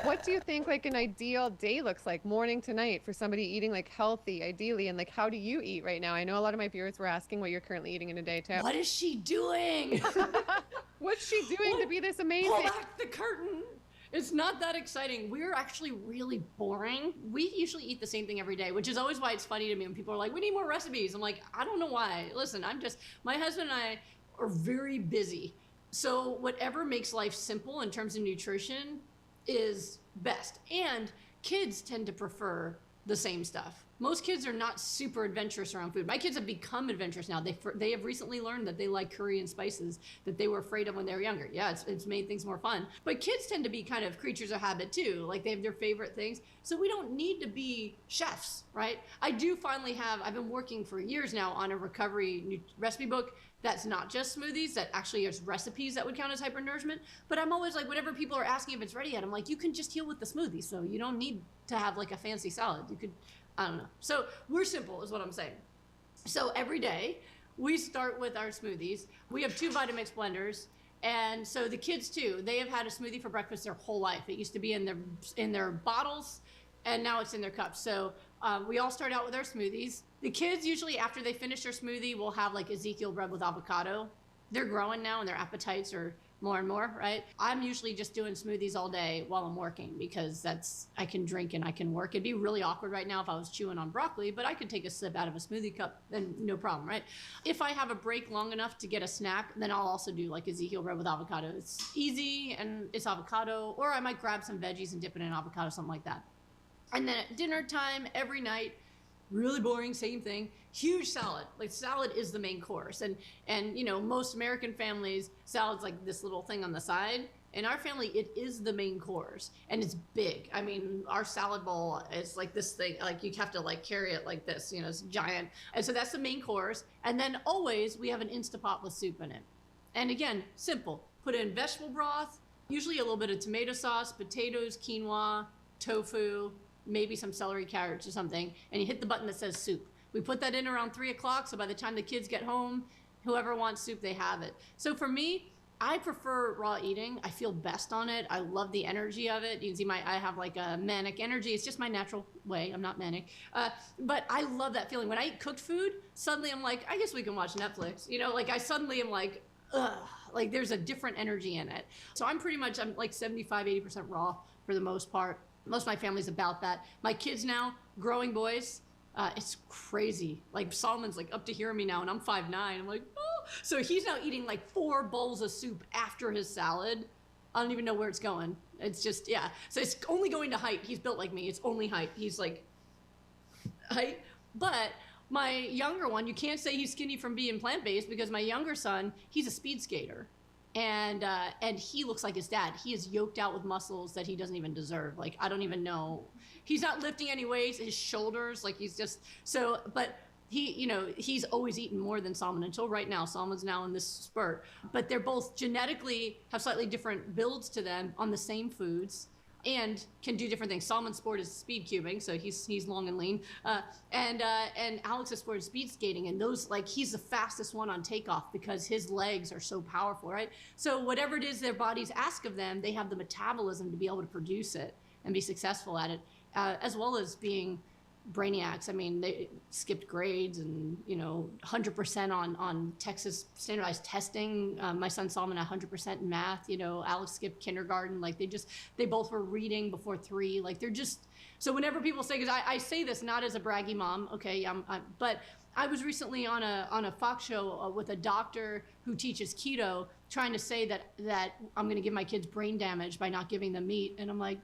What do you think like an ideal day looks like, morning to night, for somebody eating like healthy, ideally? And like, how do you eat right now? I know a lot of my viewers were asking what you're currently eating in a day too. What is she doing? What's she doing to be this amazing? Pull back the curtain. It's not that exciting. We're actually really boring. We usually eat the same thing every day, which is always why it's funny to me when people are like, we need more recipes. I'm like, I don't know why. Listen, my husband and I are very busy. So whatever makes life simple in terms of nutrition is best. And kids tend to prefer the same stuff. Most kids are not super adventurous around food. My kids have become adventurous now. They have recently learned that they like curry and spices that they were afraid of when they were younger. Yeah, it's made things more fun. But kids tend to be kind of creatures of habit too. Like they have their favorite things. So we don't need to be chefs, right? I've been working for years now on a recovery recipe book that's not just smoothies, that actually is recipes that would count as hypernourishment. But I'm always like, whenever people are asking if it's ready yet, I'm like, you can just heal with the smoothie. So you don't need to have like a fancy salad. You could, I don't know. So we're simple is what I'm saying. So every day we start with our smoothies. We have 2 Vitamix blenders. And so the kids too, they have had a smoothie for breakfast their whole life. It used to be in their bottles, and now it's in their cups. So we all start out with our smoothies. The kids usually, after they finish their smoothie, will have like Ezekiel bread with avocado. They're growing now, and their appetites are more and more, right? I'm usually just doing smoothies all day while I'm working because I can drink and I can work. It'd be really awkward right now if I was chewing on broccoli, but I could take a sip out of a smoothie cup and no problem, right? If I have a break long enough to get a snack, then I'll also do like Ezekiel bread with avocado. It's easy and it's avocado, or I might grab some veggies and dip it in avocado, something like that. And then at dinner time, every night, really boring, same thing. Huge salad. Like salad is the main course. And you know, most American families, salad's like this little thing on the side. In our family, it is the main course, and it's big. I mean, our salad bowl is like this thing, like you have to like carry it like this, you know, it's giant. And so that's the main course. And then always we have an Instapot with soup in it. And again, simple. Put in vegetable broth, usually a little bit of tomato sauce, potatoes, quinoa, tofu, maybe some celery, carrots or something, and you hit the button that says soup. We put that in around 3 o'clock, so by the time the kids get home, whoever wants soup, they have it. So for me, I prefer raw eating. I feel best on it. I love the energy of it. You can see I have like a manic energy. It's just my natural way. I'm not manic. But I love that feeling. When I eat cooked food, suddenly I'm like, I guess we can watch Netflix. You know, like I suddenly am like, ugh, like there's a different energy in it. So I'm like 75, 80% raw for the most part. Most of my family's about that. My kids now, growing boys, it's crazy. Like Solomon's like up to hearing me now, and I'm 5'9". I'm like, oh. So he's now eating like 4 bowls of soup after his salad. I don't even know where it's going. It's just, yeah. So it's only going to height. He's built like me. It's only height. He's like height. But my younger one, you can't say he's skinny from being plant-based, because my younger son, he's a speed skater. And he looks like his dad. He is yoked out with muscles that he doesn't even deserve. Like, I don't even know. He's not lifting any weights. His shoulders, like he's just, so, but he, you know, he's always eaten more than Solomon until right now. Solomon's now in this spurt. But they're both genetically have slightly different builds to them on the same foods and can do different things. Solomon's sport is speed cubing, so he's long and lean. And Alex's sport is speed skating, and those, like, he's the fastest one on takeoff because his legs are so powerful, right? So whatever it is their bodies ask of them, they have the metabolism to be able to produce it and be successful at it, as well as being brainiacs. I mean, they skipped grades and, you know, 100% on Texas standardized testing. My son Solomon 100% in math. You know, Alex skipped kindergarten. Like they both were reading before 3. Like they're just, so whenever people say, because I say this not as a braggy mom, okay, but I was recently on a Fox show with a doctor who teaches keto, trying to say that I'm going to give my kids brain damage by not giving them meat, and I'm like,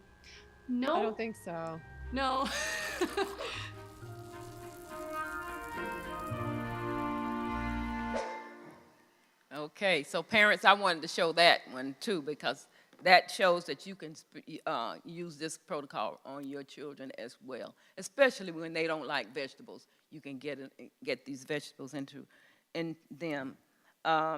no, I don't think so. no. Okay, so parents, I wanted to show that one too, because that shows that you can use this protocol on your children as well, especially when they don't like vegetables. You can get these vegetables in them.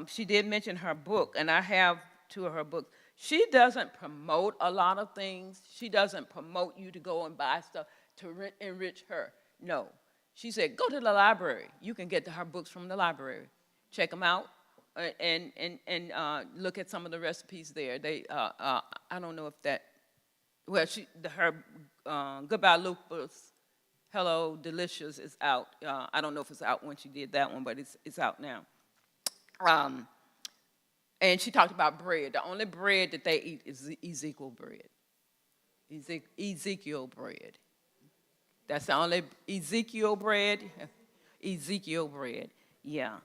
She did mention her book, and I have 2 of her books. She doesn't promote a lot of things. She doesn't promote you to go and buy stuff to enrich her. No. She said, go to the library. You can get her books from the library. Check them out and look at some of the recipes there. They, I don't know if that, well, her Goodbye Lupus, Hello Delicious is out. I don't know if it's out when she did that one, but it's out now. And she talked about bread. The only bread that they eat is Ezekiel bread. Ezekiel bread. That's the only Ezekiel bread. Ezekiel bread. Yeah.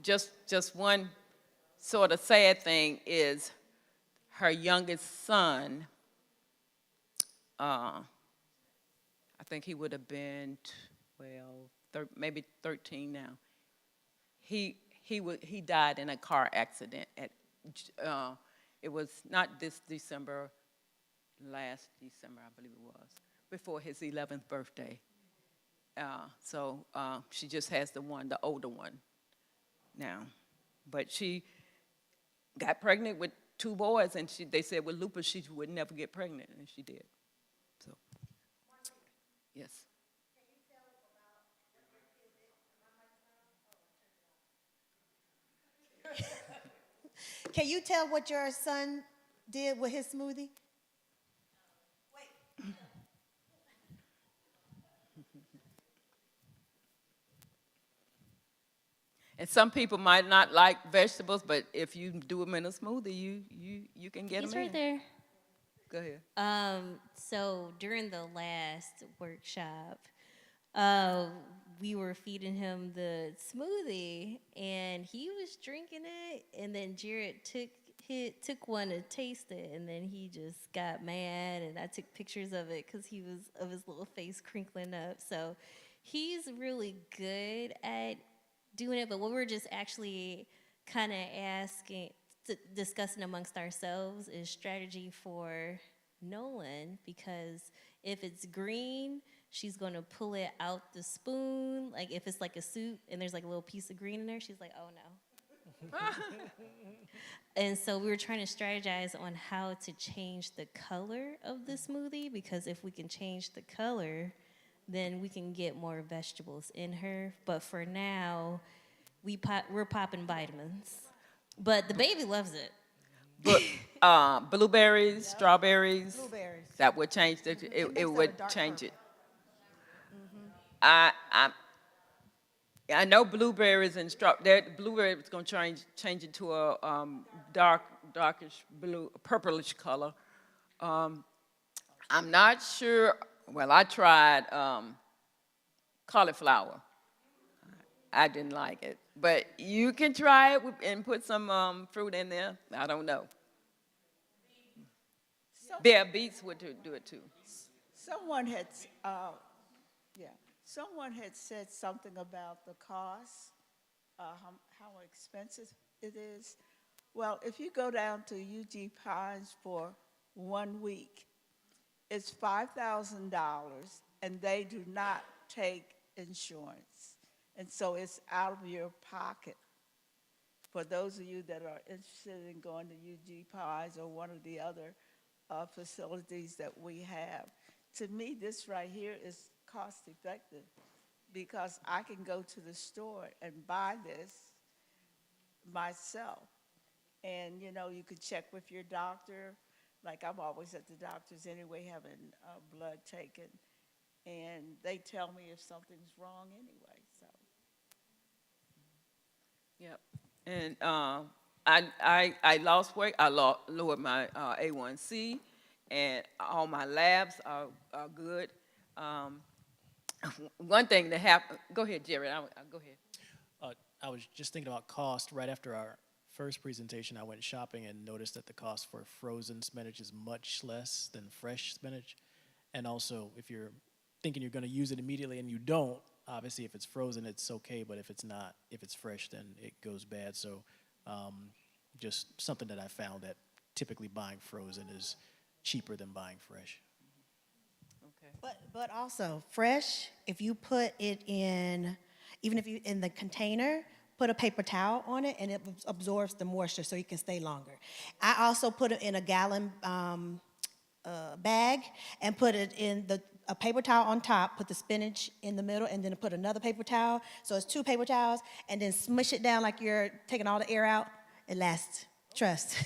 Just one sort of sad thing is her youngest son. I think he would have been 12, maybe 13 now. He died in a car accident it was not this December, last December, I believe it was, before his 11th birthday. So she just has the older one now. But she got pregnant with 2 boys, and they said with lupus she would never get pregnant, and she did. So, yes. Can you tell what your son did with his smoothie? And some people might not like vegetables, but if you do them in a smoothie, you can get He's them in. right there. Go ahead. So during the last workshop, we were feeding him the smoothie, and he was drinking it, and then Jared took he took one to taste it, and then he just got mad, and I took pictures of it because he was of his little face crinkling up. So he's really good at doing it, but what we're just actually kind of discussing amongst ourselves is strategy for Nolan, because if it's green, she's going to pull it out the spoon. Like if it's like a soup and there's like a little piece of green in there, she's like, oh no. And so we were trying to strategize on how to change the color of the smoothie, because if we can change the color, then we can get more vegetables in her. But for now, we're popping vitamins. But the baby loves it. But blueberries, strawberries. Blueberries. That would change it. It makes would that a dark change it. Mm-hmm. I know blueberries and blueberry is going to change it to a darkish blue, purplish color. I'm not sure. Well, I tried cauliflower. I didn't like it, but you can try it and put some fruit in there. I don't know. Beets would do it too. Someone had said something about the cost, how expensive it is. Well, if you go down to UG Pines for 1 week, it's $5,000, and they do not take insurance. And so it's out of your pocket. For those of you that are interested in going to UG Pines or one of the other facilities that we have, to me, this right here is cost effective, because I can go to the store and buy this myself. And, you know, you could check with your doctor. Like, I'm always at the doctor's anyway, having blood taken. And they tell me if something's wrong anyway, so. Yep. And I lost weight. I lowered my A1C, and all my labs are good. One thing that happened. Go ahead, Jerry. I'll go ahead. I was just thinking about cost. Right after our first presentation, I went shopping and noticed that the cost for frozen spinach is much less than fresh spinach. And also, if you're thinking you're going to use it immediately and you don't, obviously if it's frozen, it's okay. But if it's not, if it's fresh, then it goes bad. So just something that I found, that typically buying frozen is cheaper than buying fresh. Okay. But also fresh, if you put it in, even if you in the container, put a paper towel on it and it absorbs the moisture so you can stay longer. I also put it in a gallon bag and put it in a paper towel on top, put the spinach in the middle, and then put another paper towel. So it's 2 paper towels, and then smush it down like you're taking all the air out. It lasts, trust.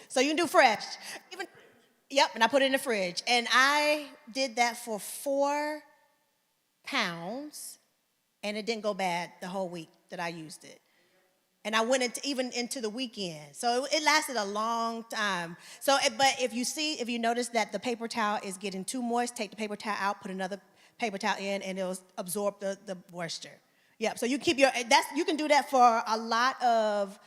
So you can do fresh. Yep, and I put it in the fridge. And I did that for 4 pounds, and it didn't go bad the whole week that I used it. And I went into the weekend. So it lasted a long time. So, but if you notice that the paper towel is getting too moist, take the paper towel out, put another paper towel in, and it'll absorb the moisture. Yep, so you can do that for a lot of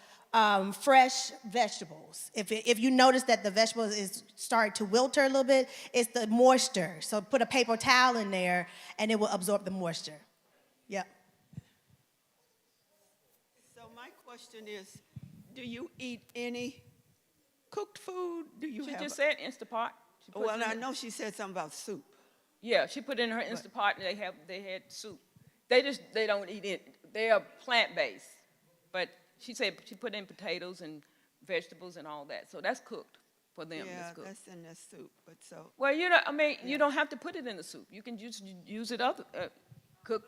fresh vegetables. If you notice that the vegetables is starting to wilter a little bit, it's the moisture. So put a paper towel in there, and it will absorb the moisture. Yep. So my question is, do you eat any cooked food? She just said Instapot. Well, I know she said something about soup. Yeah, she put in her Instapot, and they had soup. They don't eat it. They are plant-based, but she said she put in potatoes and vegetables and all that. So that's cooked for them. Yeah, cooked. that's in the soup, but so. Well, you don't have to put it in the soup. You can just use it cook.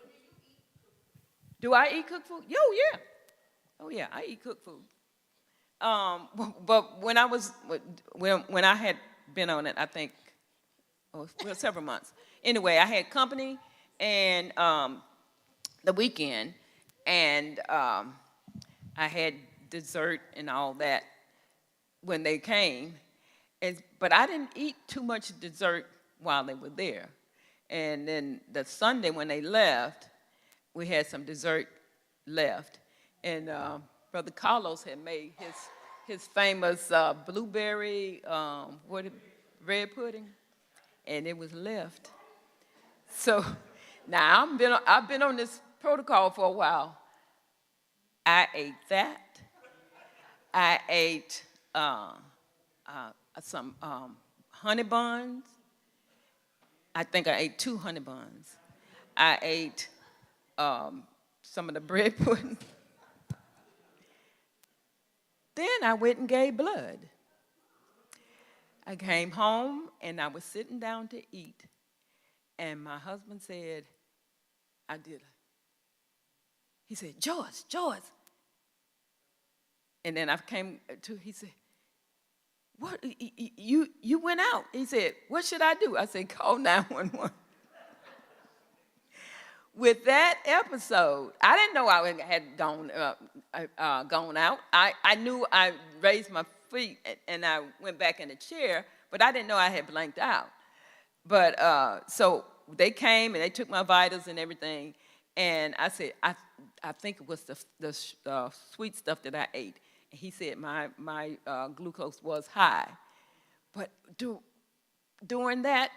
Do I eat cooked food? Oh yeah, I eat cooked food. But when I had been on it, I think, several months. Anyway, I had company and the weekend, and I had dessert and all that when they came, but I didn't eat too much dessert while they were there. And then the Sunday when they left, we had some dessert left, and Brother Carlos had made his famous blueberry red pudding, and it was left. So now I've been on this protocol for a while. I ate that. I ate some honey buns. I think I ate 2 honey buns. I ate some of the bread pudding. Then I went and gave blood. I came home and I was sitting down to eat. And my husband said, he said, Joyce. And then I came to, he said, what, you went out. He said, what should I do? I said, call 911. With that episode, I didn't know I had gone out. I knew I raised my feet and I went back in the chair, but I didn't know I had blanked out. But so they came and they took my vitals and everything, and I said, I think it was the sweet stuff that I ate. And he said my glucose was high. But during that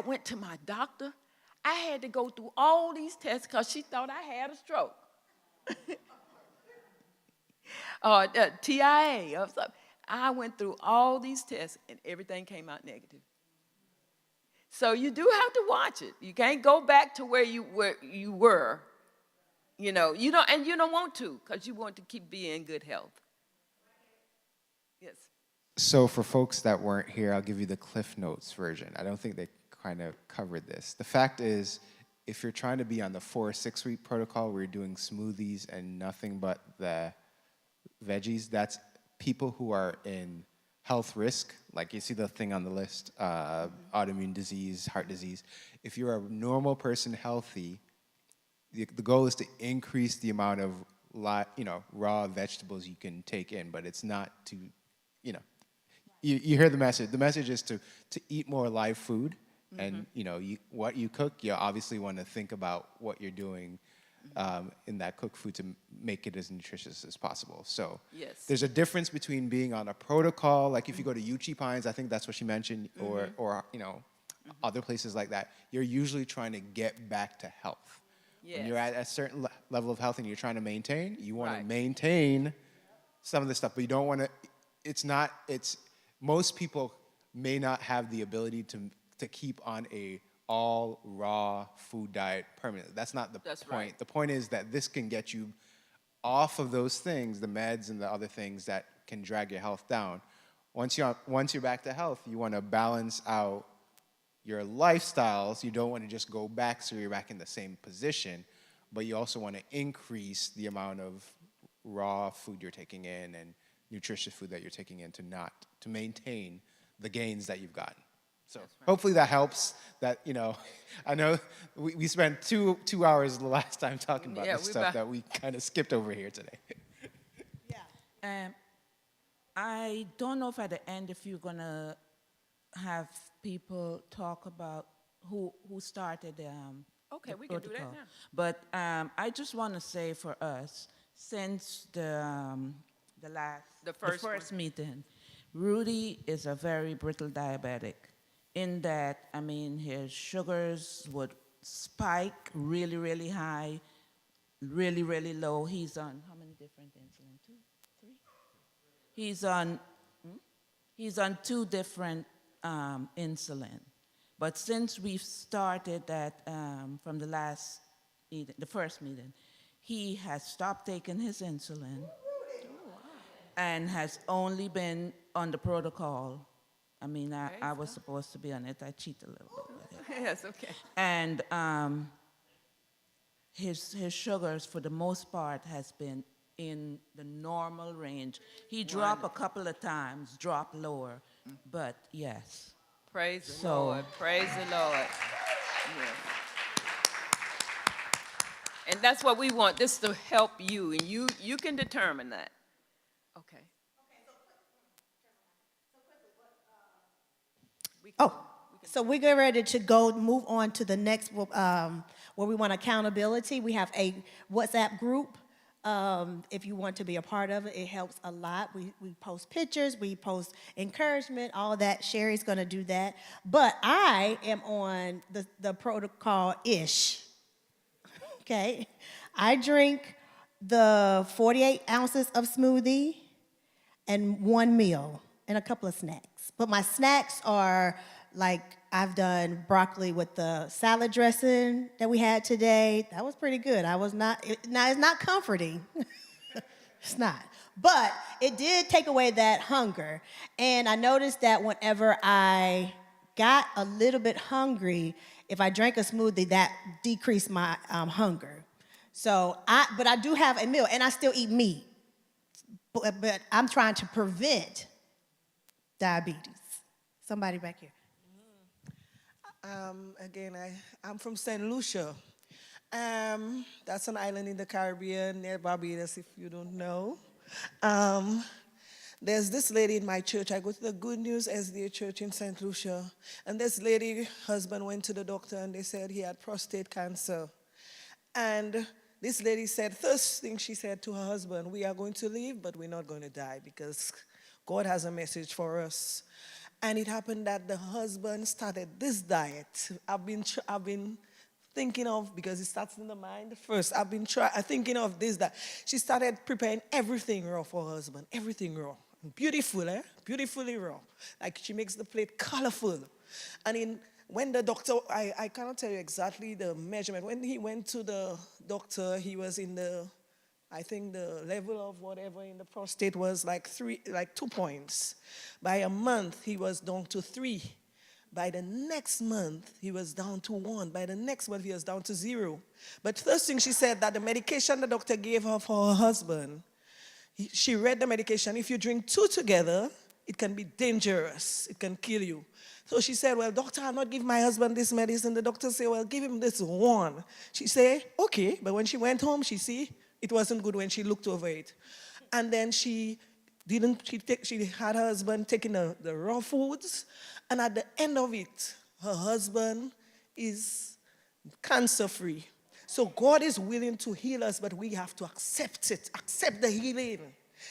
went to my doctor. I had to go through all these tests because she thought I had a stroke. TIA or something. I went through all these tests and everything came out negative. So you do have to watch it. You can't go back to where you were. You know, you don't want to because you want to keep being in good health. Yes. So for folks that weren't here, I'll give you the Cliff Notes version. I don't think they kind of covered this. The fact is, if you're trying to be on the 4 or 6 week protocol where you're doing smoothies and nothing but the veggies, that's people who are in health risk, like you see the thing on the list, autoimmune disease, heart disease. If you're a normal person, healthy, the goal is to increase the amount of raw vegetables you can take in, but it's not to, you hear the message. The message is to eat more live food. And what you cook, you obviously want to think about what you're doing in that cooked food to make it as nutritious as possible. So there's a difference between being on a protocol, like if you go to Uchi Pines, I think that's what she mentioned, or other places like that. You're usually trying to get back to health. When you're at a certain level of health and you're trying to maintain, you want to maintain some of the stuff, but you don't want to. Most people may not have the ability to keep on a all raw food diet permanently. That's not the point. Right. The point is that this can get you off of those things, the meds and the other things that can drag your health down. Once you're back to health, you want to balance out your lifestyles. You don't want to just go back so you're back in the same position, but you also want to increase the amount of raw food you're taking in and nutritious food that you're taking in to maintain the gains that you've gotten. So hopefully that helps. That I know we spent two hours the last time talking about this stuff that we kind of skipped over here today. I don't know if at the end if you're gonna have people talk about who started okay, the we protocol. Can do that now. But I just want to say for us, since the first meeting, Rudy is a very brittle diabetic. In that, his sugars would spike really, really high, really, really low. He's on how many different insulin? 2, 3? He's on 2 different insulin. But since we've started that from the first meeting, he has stopped taking his insulin and has only been on the protocol. I was supposed to be on it. I cheat a little bit with it. Yes, okay. And his sugars, for the most part, has been in the normal range. He dropped a couple of times, dropped lower, but yes. Praise the Lord. Praise the Lord. Yes. And that's what we want, this to help you, and you can determine that. Okay. So we get ready to move on to the next where we want accountability. We have a WhatsApp group If you want to be a part of it, it helps a lot. We post pictures, we post encouragement, all that. Sherry's gonna do that. But I am on the protocol-ish, okay? I drink the 48 ounces of smoothie and one meal and a couple of snacks. But my snacks are like, I've done broccoli with the salad dressing that we had today. That was pretty good. Now it's not comforting. It's not. But it did take away that hunger. And I noticed that whenever I got a little bit hungry, if I drank a smoothie, that decreased my hunger. But I do have a meal, and I still eat meat. But I'm trying to prevent diabetes. Somebody back here. Again, I'm from St. Lucia. That's an island in the Caribbean near Barbados, if you don't know. There's this lady in my church. I go to the Good News SDA Church in St. Lucia. And this lady, husband went to the doctor and they said he had prostate cancer. And this lady said, first thing she said to her husband, we are going to leave, but we're not going to die because God has a message for us. And it happened that the husband started this diet. I've been thinking of, because it starts in the mind first, I've been thinking of this, that she started preparing everything raw for her husband, everything raw. Beautiful, Beautifully raw. Like she makes the plate colorful. And when the doctor, I cannot tell you exactly the measurement. When he went to the doctor, he was in I think the level of whatever in the prostate was like 2 points. By a month, he was down to 3. By the next month, he was down to 1. By the next month, he was down to 0. But first thing she said, that the medication the doctor gave her for her husband, she read the medication. If you drink 2 together, it can be dangerous. It can kill you. So she said, well, doctor, I'll not give my husband this medicine. The doctor said, well, give him this one. She said, okay. But when she went home, it wasn't good when she looked over it. And then she had her husband taking the raw foods. And at the end of it, her husband is cancer-free. So God is willing to heal us, but we have to accept it, accept the healing.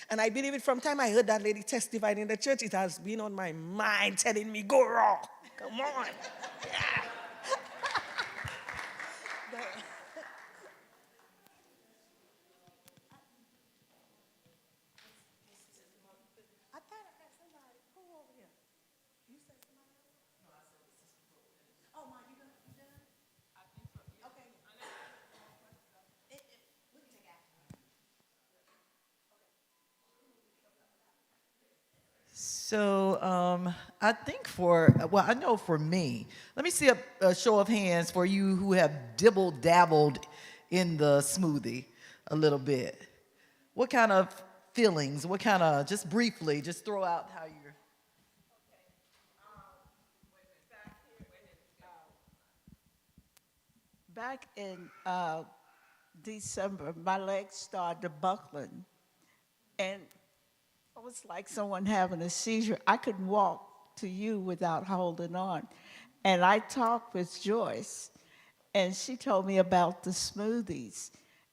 And I believe it from time I heard that lady testified in the church, it has been on my mind telling me, go raw. Come on. Yeah. So I think I know for me, let me see a show of hands for you who have dibble-dabbled in the smoothie a little bit. What kind of feelings, just briefly, just throw out how you're. Back in December, my legs started buckling, and it was like someone having a seizure. I couldn't walk to you without holding on. And I talked with Joyce, and she told me about the smoothies.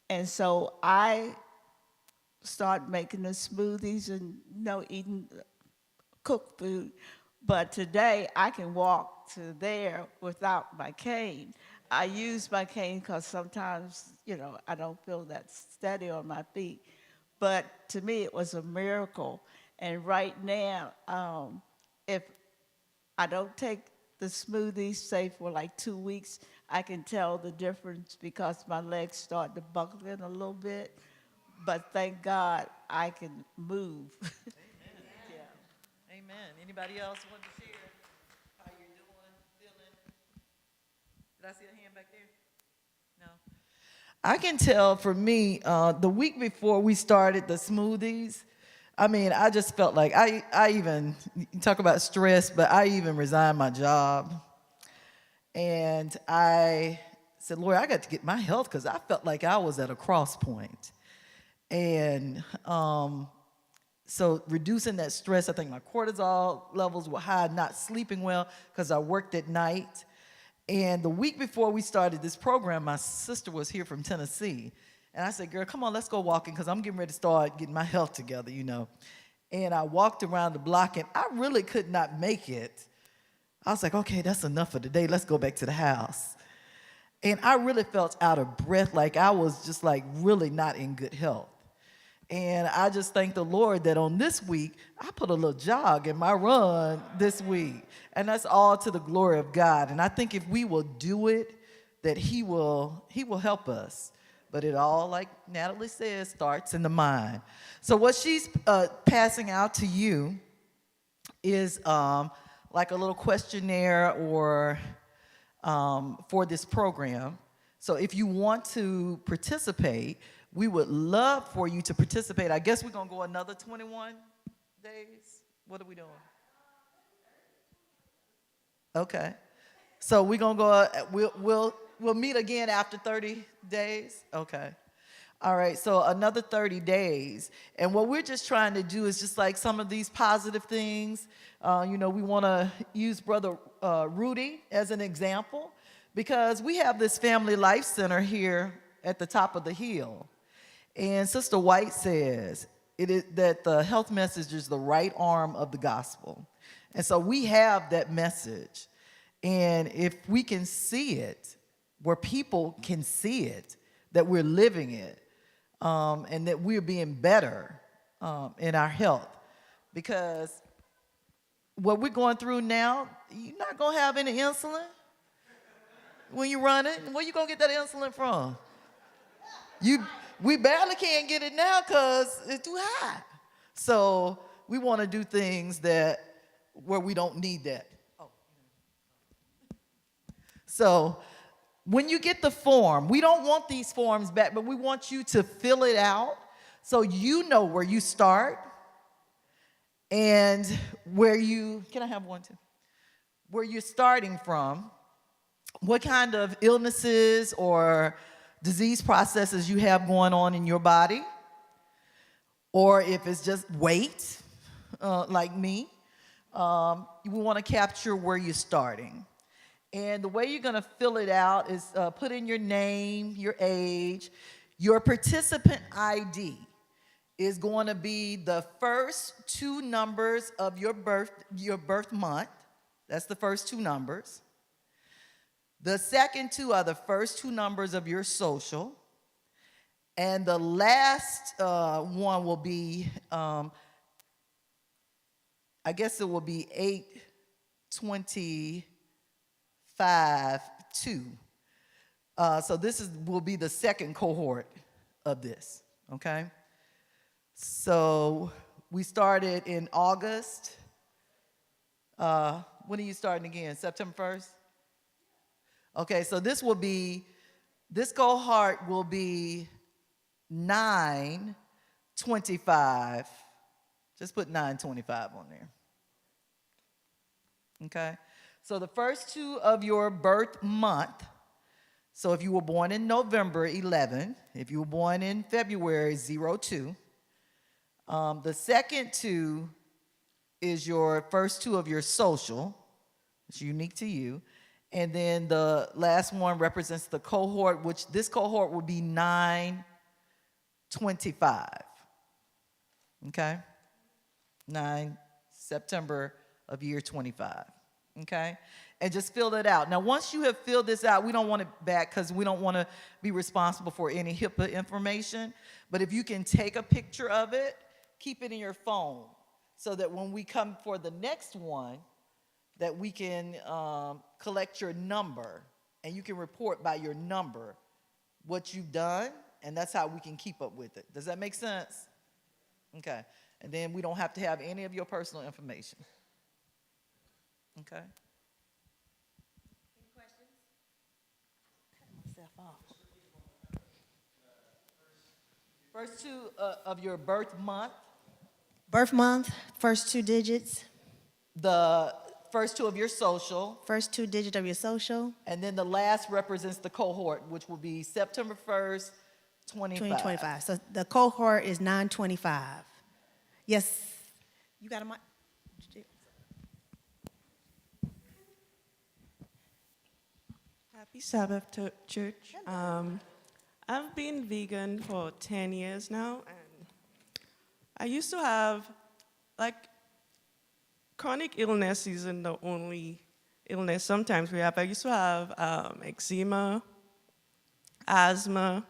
And so I started making the smoothies and eating cooked food. But today I can walk to there without my cane. I use my cane because sometimes, I don't feel that steady on my feet. But to me, it was a miracle. And right now, if I don't take the smoothies, say for like 2 weeks, I can tell the difference because my legs start to buckle in a little bit. But thank God I can move. Yeah. Amen. Anybody else want to share how you're doing, feeling? Did I see a hand back there? No. I can tell for me, the week before we started the smoothies, I just felt like I even, you talk about stress, but I even resigned my job. And I said, Lord, I got to get my health because I felt like I was at a cross point. And so reducing that stress, I think my cortisol levels were high, not sleeping well because I worked at night. And the week before we started this program, my sister was here from Tennessee. And I said, girl, come on, let's go walking because I'm getting ready to start getting my health together, you know. And I walked around the block and I really could not make it. I was like, okay, that's enough for today. Let's go back to the house. And I really felt out of breath, like I was just like really not in good health. And I just thank the Lord that on this week, I put a little jog in my run this week. And that's all to the glory of God. And I think if we will do it, that he will help us. But it all, like Natalie says, starts in the mind. So what she's passing out to you is like a little questionnaire or for this program. So if you want to participate, we would love for you to participate. I guess we're going to go another 21 days. What are we doing? Okay. So we're going to go, we'll meet again after 30 days? Okay. All right, so another 30 days. And what we're just trying to do is just like some of these positive things. You know, we want to use Brother Rudy as an example because we have this Family Life Center here at the top of the hill. And Sister White says it is that the health message is the right arm of the gospel. And so we have that message. And if we can see it, where people can see it, that we're living it, and that we're being better in our health. Because what we're going through now, you're not going to have any insulin when you run it. Where you going to get that insulin from? We barely can't get it now because it's too high. So we want to do things where we don't need that. So when you get the form, we don't want these forms back, but we want you to fill it out so you know where you start and where can I have one too? Where you're starting from, what kind of illnesses or disease processes you have going on in your body, or if it's just weight, like me, we want to capture where you're starting. And the way you're going to fill it out is put in your name, your age. Your participant ID is going to be the first two numbers of your birth month. That's the first two numbers. The second two are the first two numbers of your social. And the last one will be, I guess it will be 8/25/2. So this will be the second cohort of this, okay? So we started in August. When are you starting again? September 1st? Okay, so this cohort will be 9/25. Just put 9/25 on there. Okay? So the first two of your birth month, so if you were born in November, 11. If you were born in February, 02. The second two is your first two of your social. It's unique to you. And then the last one represents the cohort, which this cohort would be 9/25. Okay? 9 September of year 25. Okay? And just fill it out. Now, once you have filled this out, we don't want it back because we don't want to be responsible for any HIPAA information. But if you can take a picture of it, keep it in your phone so that when we come for the next one, that we can collect your number and you can report by your number what you've done, and that's how we can keep up with it. Does that make sense? Okay. And then we don't have to have any of your personal information. Okay. Any questions? Cut myself off. First two of your birth month. Birth month, first two digits. The first two of your social. First two digits of your social. And then the last represents the cohort, which will be September 1st, 2025. So the cohort is 9/25. Yes. You got a mic? Happy Sabbath, Church. I've been vegan for 10 years now, and I used to have, like, chronic illness isn't the only illness sometimes we have. I used to have eczema, asthma,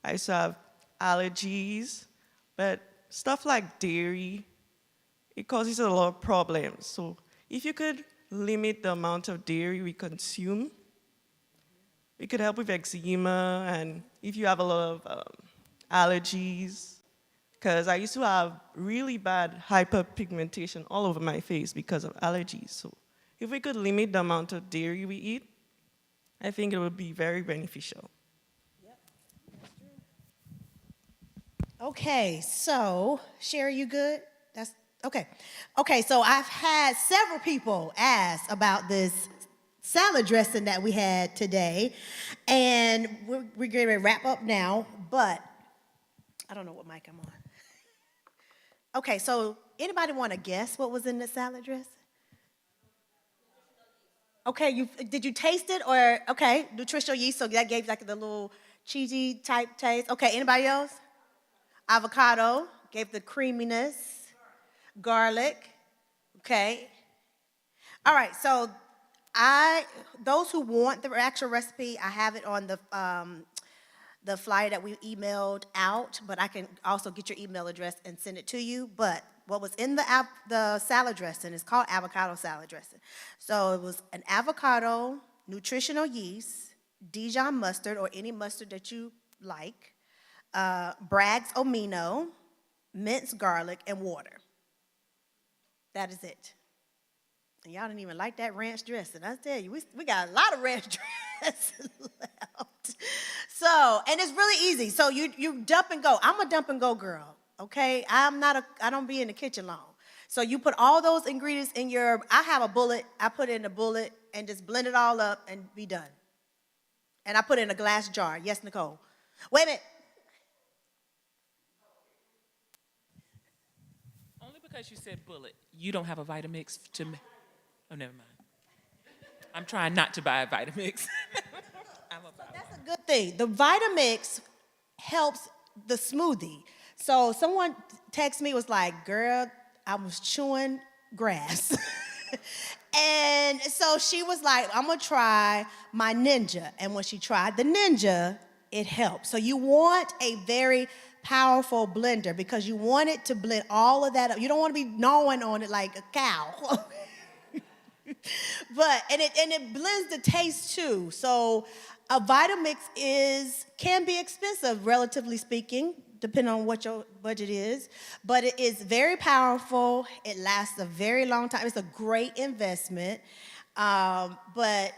I used to have allergies, but stuff like dairy, it causes a lot of problems. So if you could limit the amount of dairy we consume, it could help with eczema, and if you have a lot of allergies, because I used to have really bad hyperpigmentation all over my face because of allergies. So if we could limit the amount of dairy we eat, I think it would be very beneficial. Okay, so Sherry, you good? That's okay. Okay, so I've had several people ask about this salad dressing that we had today, and we're getting ready to wrap up now, but I don't know what mic I'm on. Okay, so anybody want to guess what was in the salad dressing? Okay, did you taste it or, okay, nutritional yeast, so that gave like the little cheesy type taste. Okay, anybody else? Avocado gave the creaminess. Garlic, okay. All right, so those who want the actual recipe, I have it on the flyer that we emailed out, but I can also get your email address and send it to you. But what was in the salad dressing is called avocado salad dressing. So it was an avocado, nutritional yeast, Dijon mustard or any mustard that you like, Bragg's amino, minced garlic, and water. That is it. And y'all didn't even like that ranch dressing. I tell you, we got a lot of ranch dressing left. So, and it's really easy. So you dump and go. I'm a dump and go girl, okay? I don't be in the kitchen long. So you put all those ingredients in I have a bullet. I put it in a bullet and just blend it all up and be done. And I put it in a glass jar. Yes, Nicole. Wait a minute. Only because you said bullet, you don't have a Vitamix to me. Oh, never mind. I'm trying not to buy a Vitamix. That's a good thing. The Vitamix helps the smoothie. So someone texted me, was like, girl, I was chewing grass. And so she was like, I'm gonna try my Ninja. And when she tried the Ninja, it helped. So you want a very powerful blender because you want it to blend all of that up. You don't want to be gnawing on it like a cow. But it blends the taste too. So a Vitamix can be expensive, relatively speaking, depending on what your budget is. But it is very powerful. It lasts a very long time. It's a great investment. But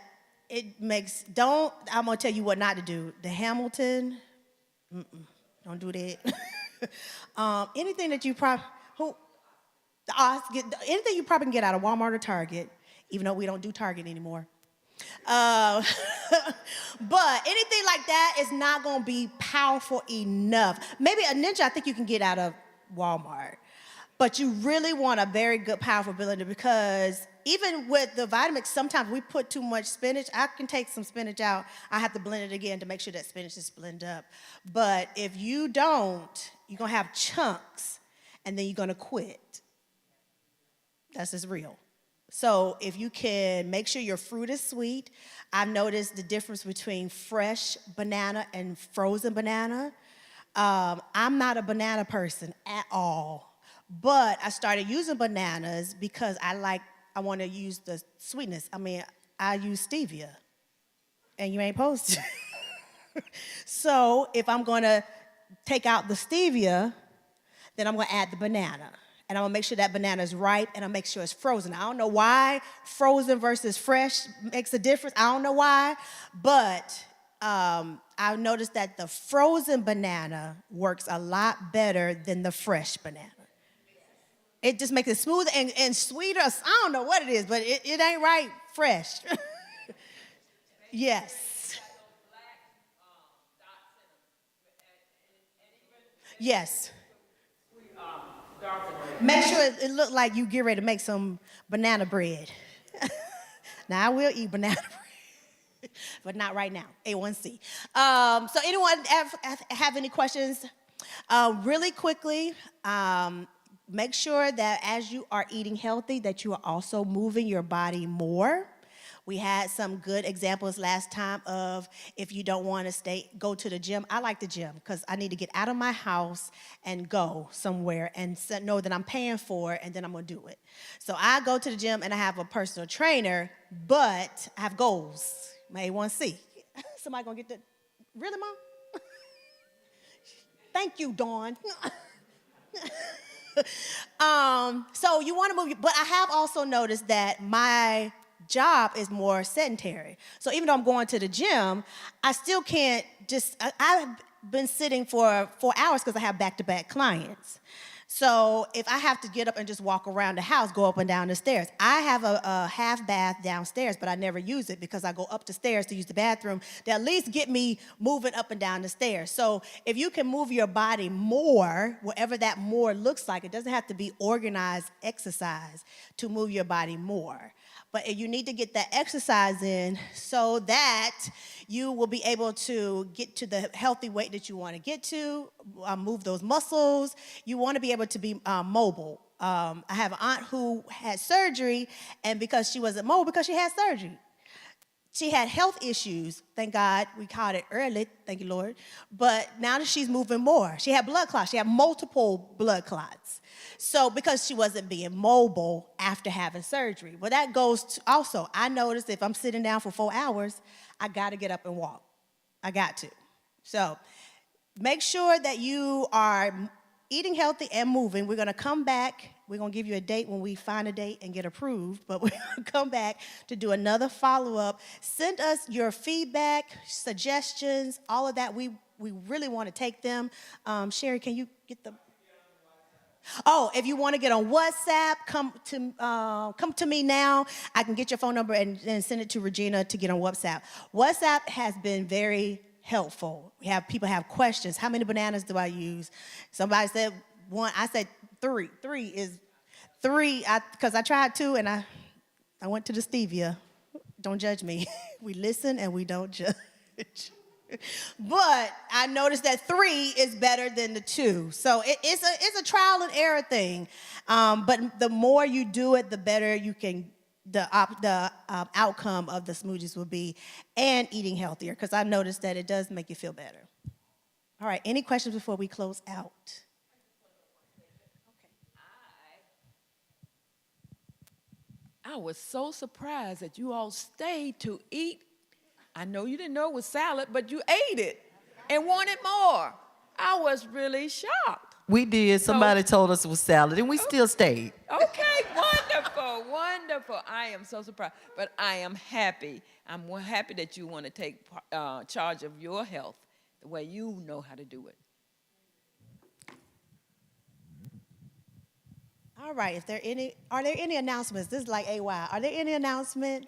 it makes, I'm gonna tell you what not to do. The Hamilton, don't do that. Anything that you anything you probably can get out of Walmart or Target, even though we don't do Target anymore. But anything like that is not going to be powerful enough. Maybe a Ninja I think you can get out of Walmart. But you really want a very good, powerful blender because even with the Vitamix, sometimes we put too much spinach. I can take some spinach out. I have to blend it again to make sure that spinach is blended up. But if you don't, you're going to have chunks and then you're going to quit. That's just real. So if you can make sure your fruit is sweet, I've noticed the difference between fresh banana and frozen banana. I'm not a banana person at all, but I started using bananas because I want to use the sweetness. I mean, I use stevia, and you ain't supposed to. So if I'm going to take out the stevia, then I'm going to add the banana. And I'm gonna make sure that banana is ripe, and I'll make sure it's frozen. I don't know why frozen versus fresh makes a difference. I don't know why, but I've noticed that the frozen banana works a lot better than the fresh banana. It just makes it smoother and sweeter. I don't know what it is, but it ain't right fresh. Yes. Yes. Make sure it look like you get ready to make some banana bread. Now, I will eat banana bread. but not right now, A1C. So anyone have any questions? Really quickly, make sure that as you are eating healthy, that you are also moving your body more. We had some good examples last time of if you don't want to go to the gym. I like the gym because I need to get out of my house and go somewhere and know that I'm paying for it, and then I'm going to do it. So I go to the gym and I have a personal trainer, but I have goals. My A1C. Somebody going to get the, really, Mom? Thank you, Dawn. So you want to move, but I have also noticed that my job is more sedentary. So even though I'm going to the gym, I still can't I've been sitting for 4 hours because I have back-to-back clients. So if I have to get up and just walk around the house, go up and down the stairs. I have a half bath downstairs, but I never use it because I go up the stairs to use the bathroom to at least get me moving up and down the stairs. So if you can move your body more, whatever that more looks like, it doesn't have to be organized exercise to move your body more. But you need to get that exercise in so that you will be able to get to the healthy weight that you want to get to, move those muscles. You want to be able to be mobile. I have an aunt who had surgery, and because she wasn't mobile, because she had surgery, she had health issues. Thank God we caught it early. Thank you, Lord. But now that she's moving more, she had blood clots. She had multiple blood clots. So because she wasn't being mobile after having surgery. Well, that goes to also, I noticed if I'm sitting down for 4 hours, I got to get up and walk. I got to. So make sure that you are eating healthy and moving. We're going to come back. We're going to give you a date when we find a date and get approved, but we're going to come back to do another follow-up. Send us your feedback, suggestions, all of that. We really want to take them. Sherry, can you get the... Oh, if you want to get on WhatsApp, come to me now. I can get your phone number and send it to Regina to get on WhatsApp. WhatsApp has been very helpful. People have questions. How many bananas do I use? Somebody said one. I said 3. 3 is 3 because I tried 2 and I went to the stevia. Don't judge me. We listen and we don't judge. But I noticed that 3 is better than the 2. So it's a trial and error thing. But the more you do it, the better you can, the outcome of the smoothies will be, and eating healthier, because I noticed that it does make you feel better. All right, any questions before we close out? I was so surprised that you all stayed to eat. I know you didn't know it was salad, but you ate it and wanted more. I was really shocked. We did. Somebody told us it was salad, and we still stayed. Okay, wonderful, wonderful. I am so surprised, but I am happy. I'm happy that you want to take charge of your health the way you know how to do it. All right, are there any announcements? This is like AY. Are there any announcements?